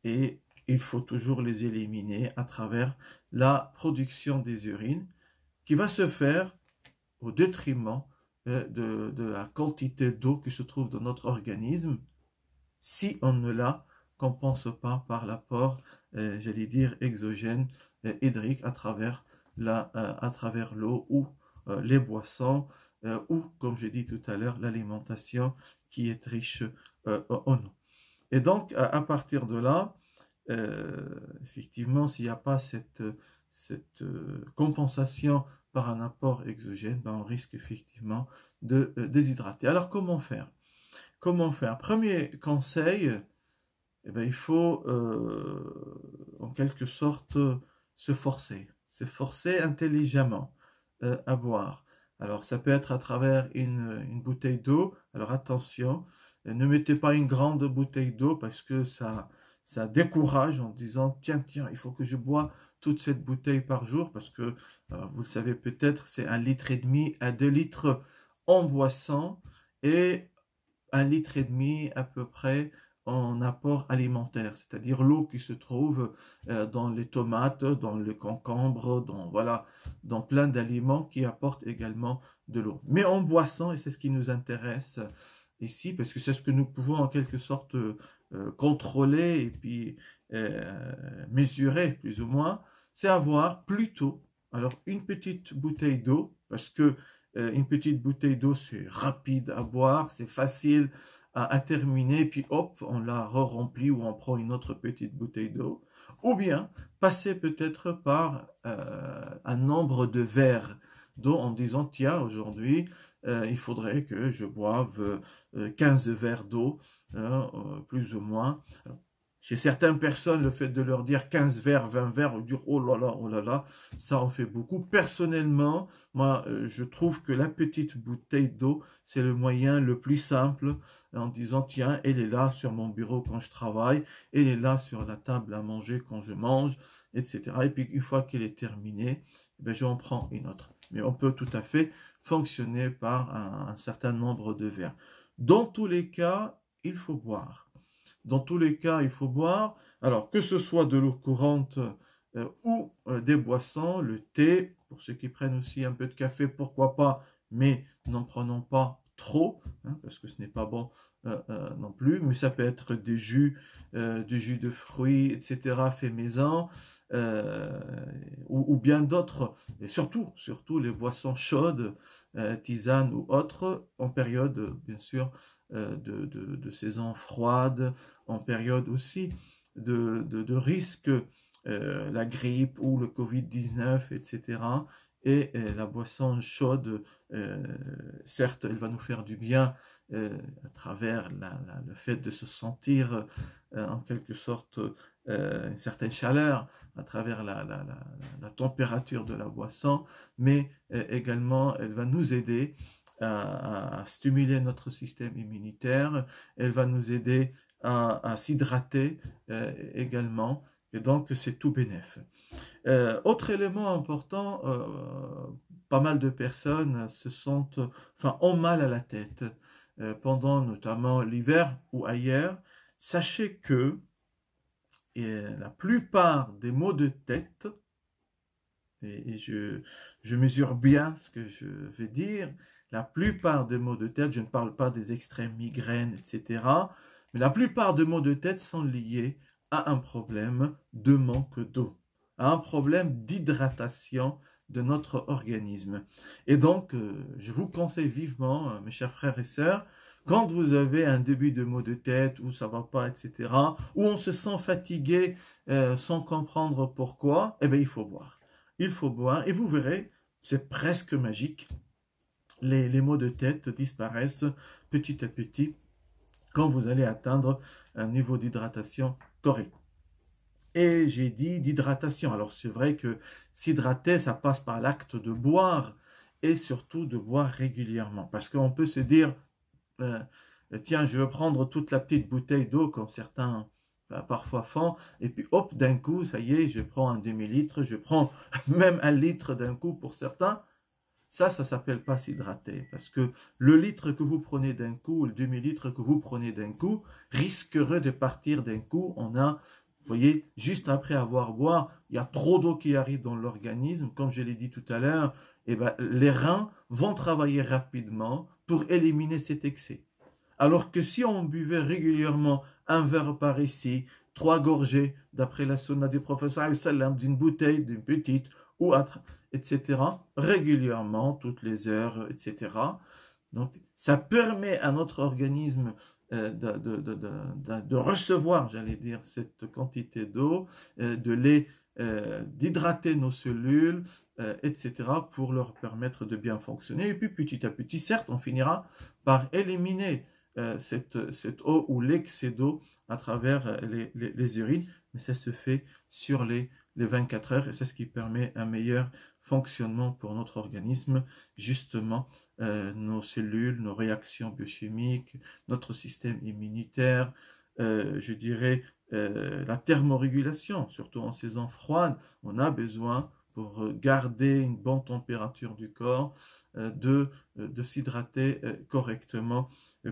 et il faut toujours les éliminer à travers la production des urines, qui va se faire au détriment de la quantité d'eau qui se trouve dans notre organisme, si on ne la compense pas par l'apport, j'allais dire, exogène, hydrique, à travers l'eau ou les boissons, ou, comme j'ai dit tout à l'heure, l'alimentation qui est riche en eau. Et donc, à partir de là, effectivement, s'il n'y a pas cette compensation par un apport exogène, ben on risque effectivement de déshydrater. Alors, comment faire? Premier conseil, eh ben, il faut en quelque sorte se forcer intelligemment à boire. Alors, ça peut être à travers une bouteille d'eau. Alors, attention, ne mettez pas une grande bouteille d'eau parce que ça décourage en disant, tiens, il faut que je bois toute cette bouteille par jour parce que, vous le savez peut-être, c'est 1,5 litre à 2 litres en boisson et 1,5 litre à peu près en apport alimentaire, c'est-à-dire l'eau qui se trouve dans les tomates, dans le concombre, dans plein d'aliments qui apportent également de l'eau. Mais en boisson, et c'est ce qui nous intéresse ici, parce que c'est ce que nous pouvons en quelque sorte contrôler et puis mesurer plus ou moins, c'est avoir plutôt alors une petite bouteille d'eau, parce que une petite bouteille d'eau c'est rapide à boire, c'est facile à terminer, puis hop, on la re-remplit ou on prend une autre petite bouteille d'eau, ou bien passer peut-être par un nombre de verres d'eau en disant, tiens, aujourd'hui, il faudrait que je boive 15 verres d'eau, plus ou moins. Alors, chez certaines personnes, le fait de leur dire 15 verres, 20 verres, on dit oh là là, ça en fait beaucoup. Personnellement, moi, je trouve que la petite bouteille d'eau, c'est le moyen le plus simple en disant tiens, elle est là sur mon bureau quand je travaille, elle est là sur la table à manger quand je mange, etc. Et puis une fois qu'elle est terminée, j'en prends une autre. Mais on peut tout à fait fonctionner par un certain nombre de verres. Dans tous les cas, il faut boire. Dans tous les cas, il faut boire. Alors, que ce soit de l'eau courante ou des boissons, le thé, pour ceux qui prennent aussi un peu de café, pourquoi pas, mais n'en prenons pas trop, parce que ce n'est pas bon non plus. Mais ça peut être du jus de fruits, etc., fait maison, ou bien d'autres. Et surtout les boissons chaudes, tisanes ou autres, en période, bien sûr, de saison froide, en période aussi de risque, la grippe ou le Covid-19, etc. Et la boisson chaude, certes, elle va nous faire du bien à travers le fait de se sentir en quelque sorte une certaine chaleur à travers la température de la boisson, mais également elle va nous aider à stimuler notre système immunitaire, elle va nous aider à s'hydrater également, et donc c'est tout bénef. Autre élément important, pas mal de personnes ont mal à la tête pendant notamment l'hiver ou ailleurs. Sachez que la plupart des maux de tête, et je mesure bien ce que je vais dire, la plupart des maux de tête, je ne parle pas des extrêmes migraines, etc., mais la plupart des maux de tête sont liés à un problème de manque d'eau, à un problème d'hydratation de notre organisme. Et donc, je vous conseille vivement, mes chers frères et sœurs, quand vous avez un début de maux de tête, où ça va pas, etc., où on se sent fatigué sans comprendre pourquoi, eh bien, il faut boire. Il faut boire, et vous verrez, c'est presque magique. Les maux de tête disparaissent petit à petit quand vous allez atteindre un niveau d'hydratation correct. Et j'ai dit d'hydratation. Alors c'est vrai que s'hydrater, ça passe par l'acte de boire et surtout de boire régulièrement. Parce qu'on peut se dire, tiens, je vais prendre toute la petite bouteille d'eau comme certains parfois font, et puis hop, d'un coup, ça y est, je prends un demi-litre, je prends même 1 litre d'un coup pour certains. Ça s'appelle pas s'hydrater, parce que le litre que vous prenez d'un coup, ou le demi-litre que vous prenez d'un coup, risquerait de partir d'un coup. Vous voyez, juste après avoir boire, il y a trop d'eau qui arrive dans l'organisme, comme je l'ai dit tout à l'heure, et les reins vont travailler rapidement pour éliminer cet excès. Alors que si on buvait régulièrement un verre par ici, 3 gorgées, d'après la sunna du prophète d'une bouteille, d'une petite, ou autre, etc., régulièrement, toutes les heures, etc. Donc, ça permet à notre organisme de recevoir, j'allais dire, cette quantité d'eau, d'hydrater nos cellules, etc., pour leur permettre de bien fonctionner. Et puis, petit à petit, certes, on finira par éliminer cette eau ou l'excès d'eau à travers les urines, mais ça se fait sur les les 24 heures, et c'est ce qui permet un meilleur fonctionnement pour notre organisme, justement nos cellules, nos réactions biochimiques, notre système immunitaire, je dirais la thermorégulation, surtout en saison froide, on a besoin pour garder une bonne température du corps, de s'hydrater correctement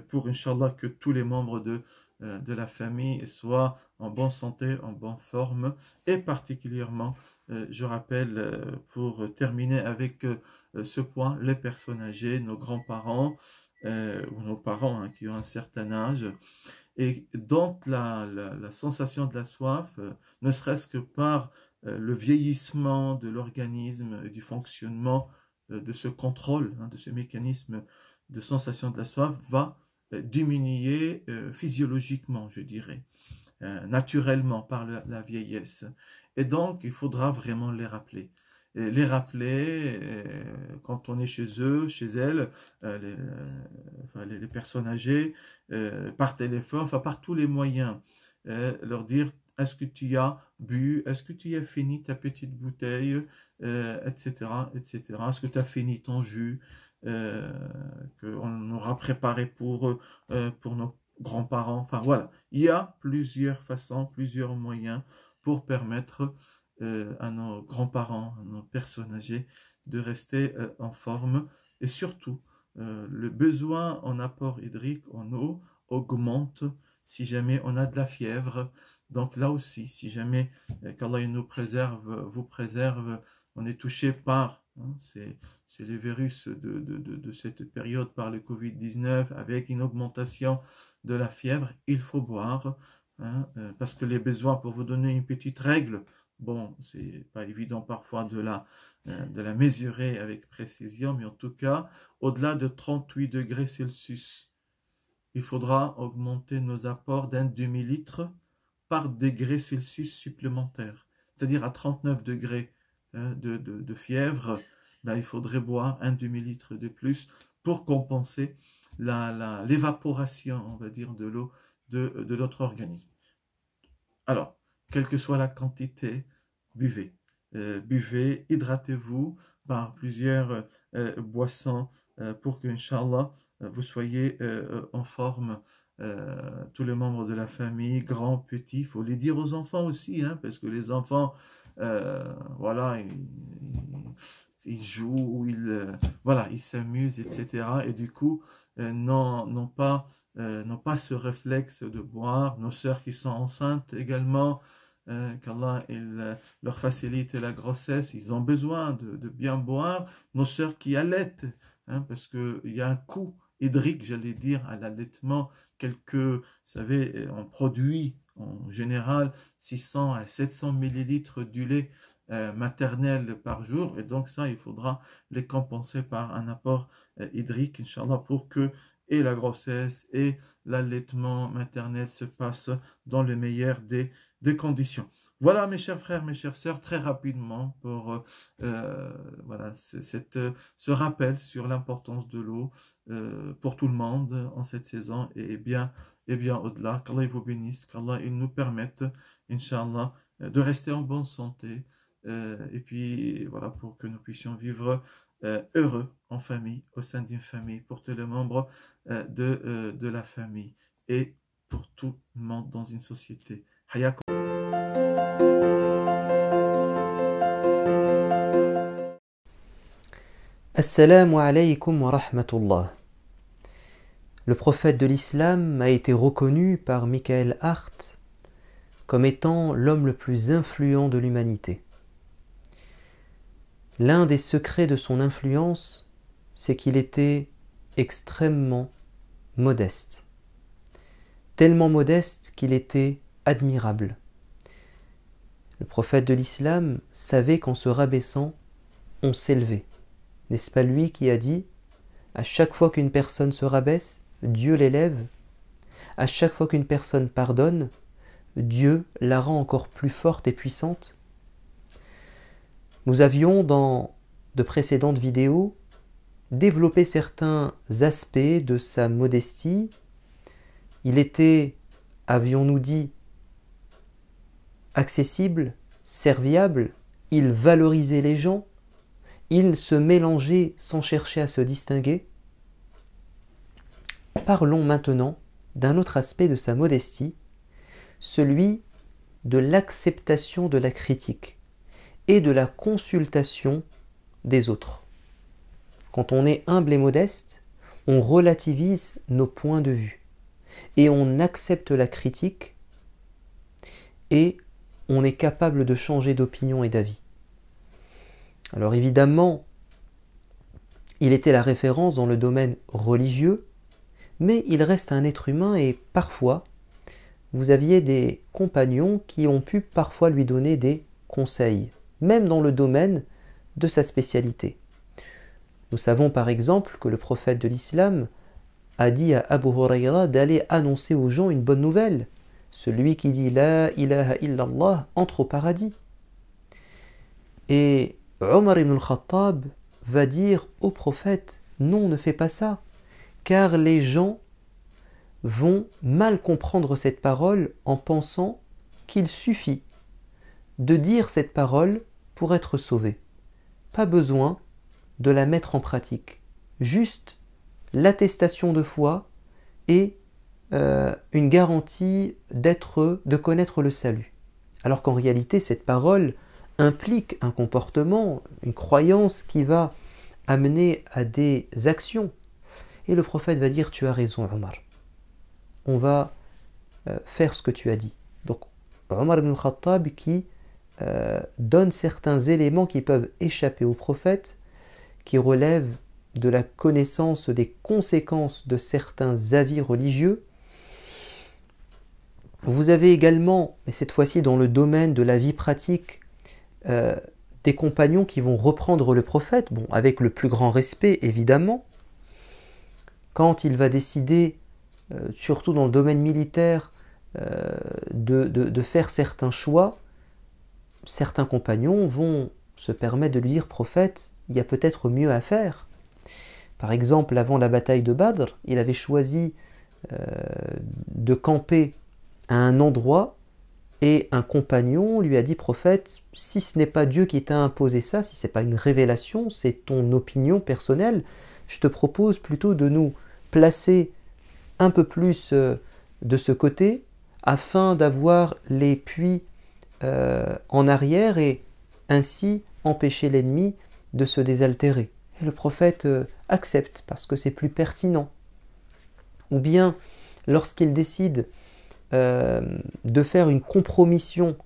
pour, Inch'Allah, que tous les membres de la famille soient en bonne santé, en bonne forme, et particulièrement, je rappelle, pour terminer avec ce point, les personnes âgées, nos grands-parents, ou nos parents qui ont un certain âge, et dont la sensation de la soif, ne serait-ce que par le vieillissement de l'organisme et du fonctionnement de ce contrôle, de ce mécanisme de sensation de la soif, va diminuer physiologiquement, je dirais, naturellement par la vieillesse. Et donc, il faudra vraiment les rappeler. Et les rappeler quand on est chez eux, chez elles, les personnes âgées, par téléphone, enfin par tous les moyens, leur dire: est-ce que tu as bu, est-ce que tu as fini ta petite bouteille, etc., etc. Est-ce que tu as fini ton jus qu'on aura préparé pour nos grands-parents. Enfin voilà, il y a plusieurs façons, plusieurs moyens pour permettre à nos grands-parents, à nos personnes âgées de rester en forme, et surtout le besoin en apport hydrique en eau augmente si jamais on a de la fièvre. Donc là aussi, si jamais qu'Allah nous préserve, vous préserve, on est touché par c'est les virus de cette période, par le Covid-19, avec une augmentation de la fièvre, il faut boire, parce que les besoins, pour vous donner une petite règle, bon, c'est pas évident parfois de la mesurer avec précision, mais en tout cas, au-delà de 38 degrés Celsius, il faudra augmenter nos apports d'un demi-litre par degré Celsius supplémentaire. C'est-à-dire à 39 degrés de fièvre, il faudrait boire un demi-litre de plus pour compenser l'évaporation, on va dire, de l'eau de notre organisme. Alors, quelle que soit la quantité, buvez. Buvez, hydratez-vous par plusieurs boissons pour que, Inch'Allah, vous soyez en forme, tous les membres de la famille, grands, petits. Il faut les dire aux enfants aussi, parce que les enfants, voilà, ils jouent, ils s'amusent, etc. Et du coup, n'ont pas ce réflexe de boire. Nos sœurs qui sont enceintes également, qu'Allah leur facilite la grossesse, ils ont besoin de bien boire. Nos sœurs qui allaitent, parce qu'il y a un coût hydrique, j'allais dire, à l'allaitement. Vous savez, on produit en général 600 à 700 millilitres du lait maternel par jour, et donc ça, il faudra les compenser par un apport hydrique, Inch'Allah, pour que et la grossesse et l'allaitement maternel se passent dans le meilleur des conditions. Voilà, mes chers frères, mes chères sœurs, très rapidement pour ce rappel sur l'importance de l'eau pour tout le monde en cette saison et bien au-delà. Qu'Allah vous bénisse, qu'Allah il nous permette, Inch'Allah, de rester en bonne santé, et puis voilà, pour que nous puissions vivre heureux en famille, au sein d'une famille, pour tous les membres de la famille et pour tout le monde dans une société. Hayakum. Assalamu alaykum wa rahmatullah. Le prophète de l'islam a été reconnu par Michael Hart comme étant l'homme le plus influent de l'humanité. L'un des secrets de son influence, c'est qu'il était extrêmement modeste. Tellement modeste qu'il était admirable. Le prophète de l'islam savait qu'en se rabaissant, on s'élevait. N'est-ce pas lui qui a dit « À chaque fois qu'une personne se rabaisse, Dieu l'élève. À chaque fois qu'une personne pardonne, Dieu la rend encore plus forte et puissante ». Nous avions, dans de précédentes vidéos, développé certains aspects de sa modestie. Il était, avions-nous dit, accessible, serviable, il valorisait les gens, il se mélangeait sans chercher à se distinguer. Parlons maintenant d'un autre aspect de sa modestie, celui de l'acceptation de la critique et de la consultation des autres. Quand on est humble et modeste, on relativise nos points de vue et on accepte la critique et on est capable de changer d'opinion et d'avis. Alors évidemment, il était la référence dans le domaine religieux, mais il reste un être humain et parfois, vous aviez des compagnons qui ont pu parfois lui donner des conseils, même dans le domaine de sa spécialité. Nous savons par exemple que le prophète de l'islam a dit à Abu Hurayra d'aller annoncer aux gens une bonne nouvelle. Celui qui dit « La ilaha illallah » entre au paradis. Et Omar ibn al-Khattab va dire au prophète « Non, ne fais pas ça, car les gens vont mal comprendre cette parole en pensant qu'il suffit de dire cette parole pour être sauvé. Pas besoin de la mettre en pratique. Juste l'attestation de foi et une garantie de connaître le salut. Alors qu'en réalité, cette parole implique un comportement, une croyance qui va amener à des actions. Et le prophète va dire « Tu as raison, Omar. On va faire ce que tu as dit. » Donc, Omar ibn al-Khattab qui donne certains éléments qui peuvent échapper au prophète, qui relèvent de la connaissance des conséquences de certains avis religieux. Vous avez également, mais cette fois-ci dans le domaine de la vie pratique, des compagnons qui vont reprendre le prophète, bon, avec le plus grand respect évidemment. Quand il va décider, surtout dans le domaine militaire, de faire certains choix, certains compagnons vont se permettre de lui dire « Prophète, il y a peut-être mieux à faire ». Par exemple, avant la bataille de Badr, il avait choisi de camper à un endroit et un compagnon lui a dit « Prophète, si ce n'est pas Dieu qui t'a imposé ça, si ce n'est pas une révélation, c'est ton opinion personnelle, je te propose plutôt de nous placer un peu plus de ce côté afin d'avoir les puits en arrière et ainsi empêcher l'ennemi de se désaltérer. » Et le prophète accepte parce que c'est plus pertinent. Ou bien, lorsqu'il décide de faire une compromission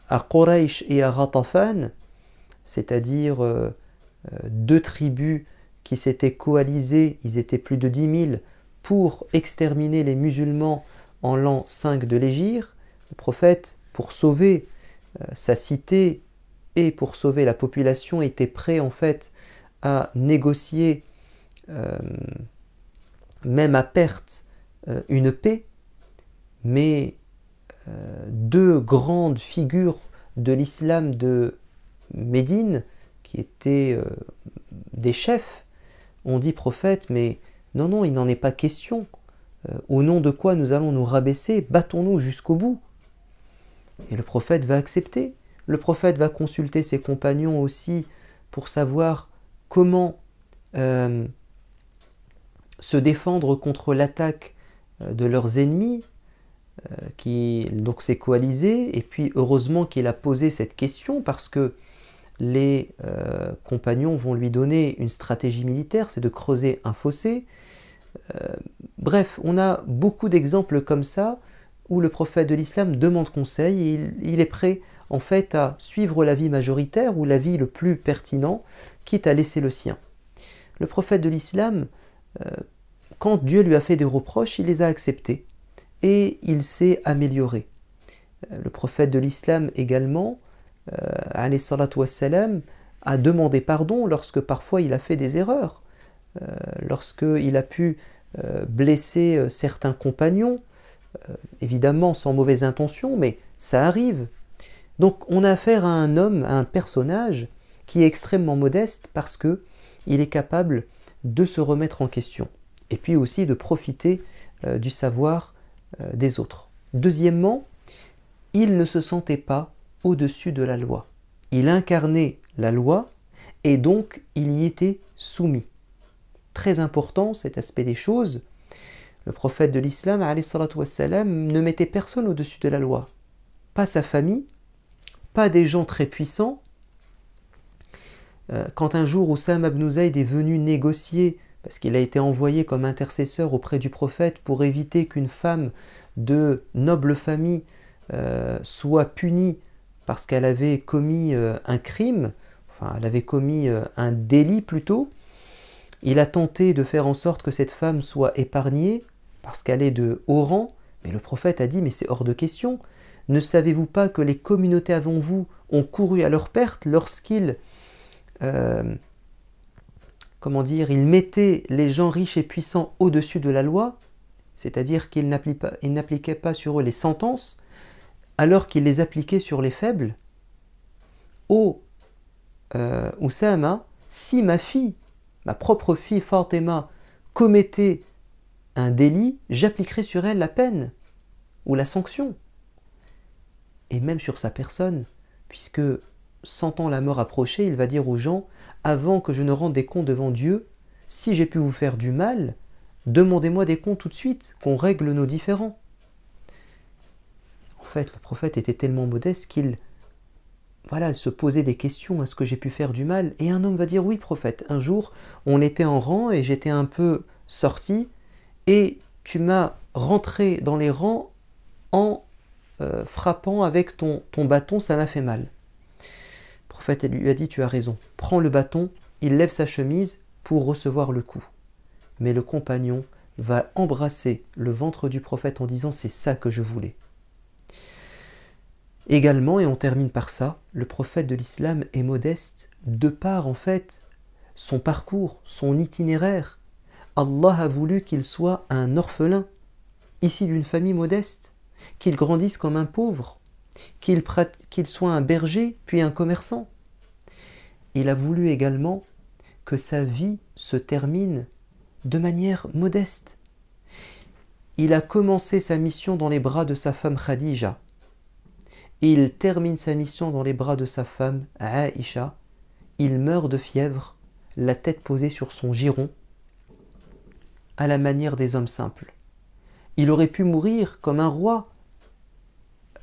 à Quraysh et à Ghatafan, c'est-à-dire deux tribus qui s'étaient coalisées, ils étaient plus de 10 000, pour exterminer les musulmans en l'an 5 de l'Hégire, le prophète, pour sauver sa cité et pour sauver la population, était prêt en fait à négocier, même à perte, une paix. Mais deux grandes figures de l'islam de Médine, qui étaient des chefs, ont dit prophète, mais non, non, il n'en est pas question. Au nom de quoi nous allons nous rabaisser? Battons-nous jusqu'au bout. Et le prophète va accepter. Le prophète va consulter ses compagnons aussi pour savoir comment se défendre contre l'attaque de leurs ennemis, qui donc s'est coalisé. Et puis heureusement qu'il a posé cette question parce que les compagnons vont lui donner une stratégie militaire, c'est de creuser un fossé. Bref, on a beaucoup d'exemples comme ça où le prophète de l'islam demande conseil et il est prêt en fait à suivre l'avis majoritaire ou l'avis le plus pertinent, quitte à laisser le sien. Le prophète de l'islam, quand Dieu lui a fait des reproches, il les a acceptés et il s'est amélioré. Le prophète de l'islam également, alayhi salatu wassalam, a demandé pardon lorsque parfois il a fait des erreurs, lorsqu'il a pu blesser certains compagnons, évidemment sans mauvaise intention, mais ça arrive. Donc on a affaire à un homme, à un personnage qui est extrêmement modeste parce qu'il est capable de se remettre en question et puis aussi de profiter du savoir des autres. Deuxièmement, il ne se sentait pas au-dessus de la loi. Il incarnait la loi et donc il y était soumis. Très important cet aspect des choses. Le prophète de l'islam, alayhi salatu wassalam, ne mettait personne au-dessus de la loi. Pas sa famille, pas des gens très puissants. Quand un jour Oussama ibn Zayd est venu négocier, parce qu'il a été envoyé comme intercesseur auprès du prophète pour éviter qu'une femme de noble famille soit punie parce qu'elle avait commis un crime, enfin elle avait commis un délit plutôt, il a tenté de faire en sorte que cette femme soit épargnée parce qu'elle est de haut rang, mais le prophète a dit mais c'est hors de question. Ne savez-vous pas que les communautés avant vous ont couru à leur perte lorsqu'ils ils mettaient les gens riches et puissants au-dessus de la loi, c'est-à-dire qu'ils n'appliquaient pas sur eux les sentences, alors qu'ils les appliquaient sur les faibles. Ô Oussama, si ma fille, ma propre fille Fatima, commettait un délit, j'appliquerai sur elle la peine ou la sanction. Et même sur sa personne, puisque sentant la mort approcher, il va dire aux gens, avant que je ne rende des comptes devant Dieu, si j'ai pu vous faire du mal, demandez-moi des comptes tout de suite, qu'on règle nos différends. En fait, le prophète était tellement modeste qu'il se posait des questions, est-ce que j'ai pu faire du mal? Et un homme va dire, oui prophète, un jour on était en rang et j'étais un peu sorti et tu m'as rentré dans les rangs en frappant avec ton bâton, ça m'a fait mal. Le prophète lui a dit, tu as raison, prends le bâton, il lève sa chemise pour recevoir le coup. Mais le compagnon va embrasser le ventre du prophète en disant, c'est ça que je voulais. Également, et on termine par ça, le prophète de l'islam est modeste de par en fait son parcours, son itinéraire. Allah a voulu qu'il soit un orphelin, issu d'une famille modeste, qu'il grandisse comme un pauvre, qu'il soit un berger puis un commerçant. Il a voulu également que sa vie se termine de manière modeste. Il a commencé sa mission dans les bras de sa femme Khadija. Il termine sa mission dans les bras de sa femme Aïcha. Il meurt de fièvre, la tête posée sur son giron, à la manière des hommes simples. Il aurait pu mourir comme un roi,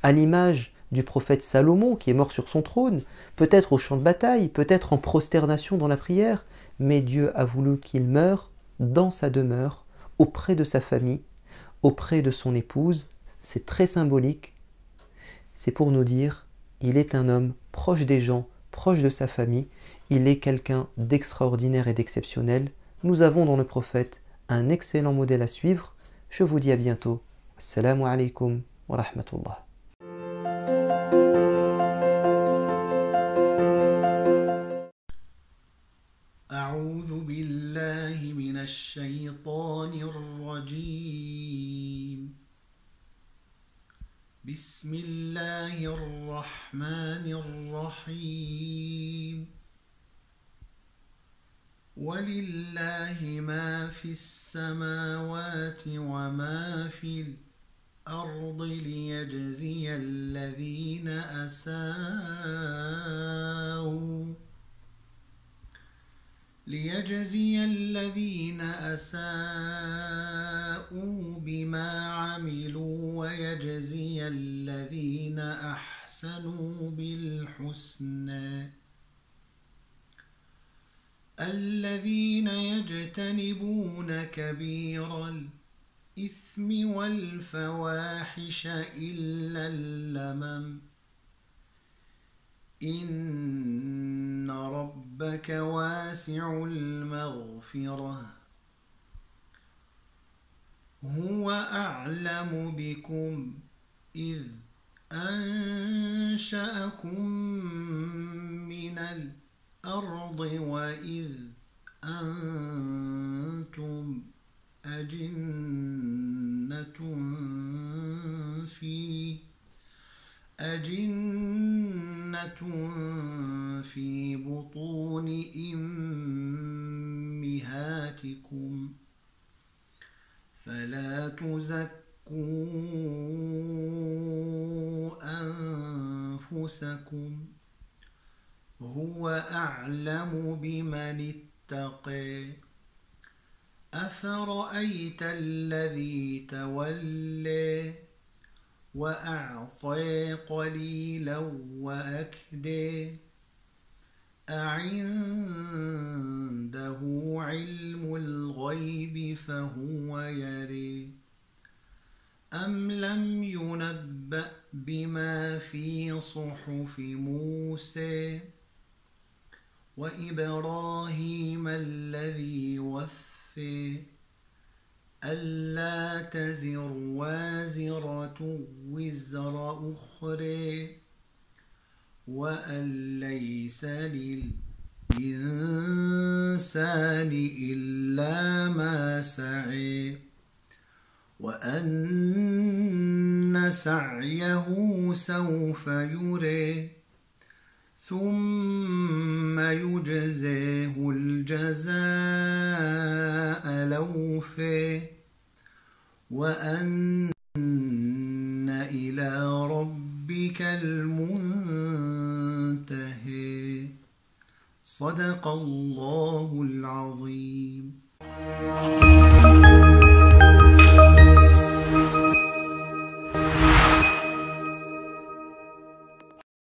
à l'image du prophète Salomon qui est mort sur son trône, peut-être au champ de bataille, peut-être en prosternation dans la prière, mais Dieu a voulu qu'il meure dans sa demeure, auprès de sa famille, auprès de son épouse. C'est très symbolique. C'est pour nous dire, il est un homme proche des gens, proche de sa famille, il est quelqu'un d'extraordinaire et d'exceptionnel. Nous avons dans le prophète un excellent modèle à suivre. Je vous dis à bientôt. Assalamu alaikum wa rahmatullah. أعوذ بالله من الشيطان الرجيم بسم الله الرحمن الرحيم ولله ما في السماوات وما في الأرض ليجزي الذين أساءوا بما عملوا ويجزي الذين أحسنوا بالحسنى الذين يجتنبون كبير الإثم والفواحش إلا اللمم إن ربك واسع المغفرة هو أعلم بكم إذ أنشأكم من الأرض وإذ أنتم أجنة في بطون أمهاتكم فلا تزكوا أنفسكم هو أعلم بمن اتقى أفرأيت الذي تولى وأعطى قليلا وأكدى أعنده علم الغيب فهو يرى أم لم ينبأ بما في صحف موسى وإبراهيم الذي وفى ألا تزر وازرة وزر أخرى وأن ليس للإنسان إلا ما سعى وأن سعيه سوف يرى ثم يجزاه الجزاء الأوفى وأن إلى ربك المنتهى صدق الله العظيم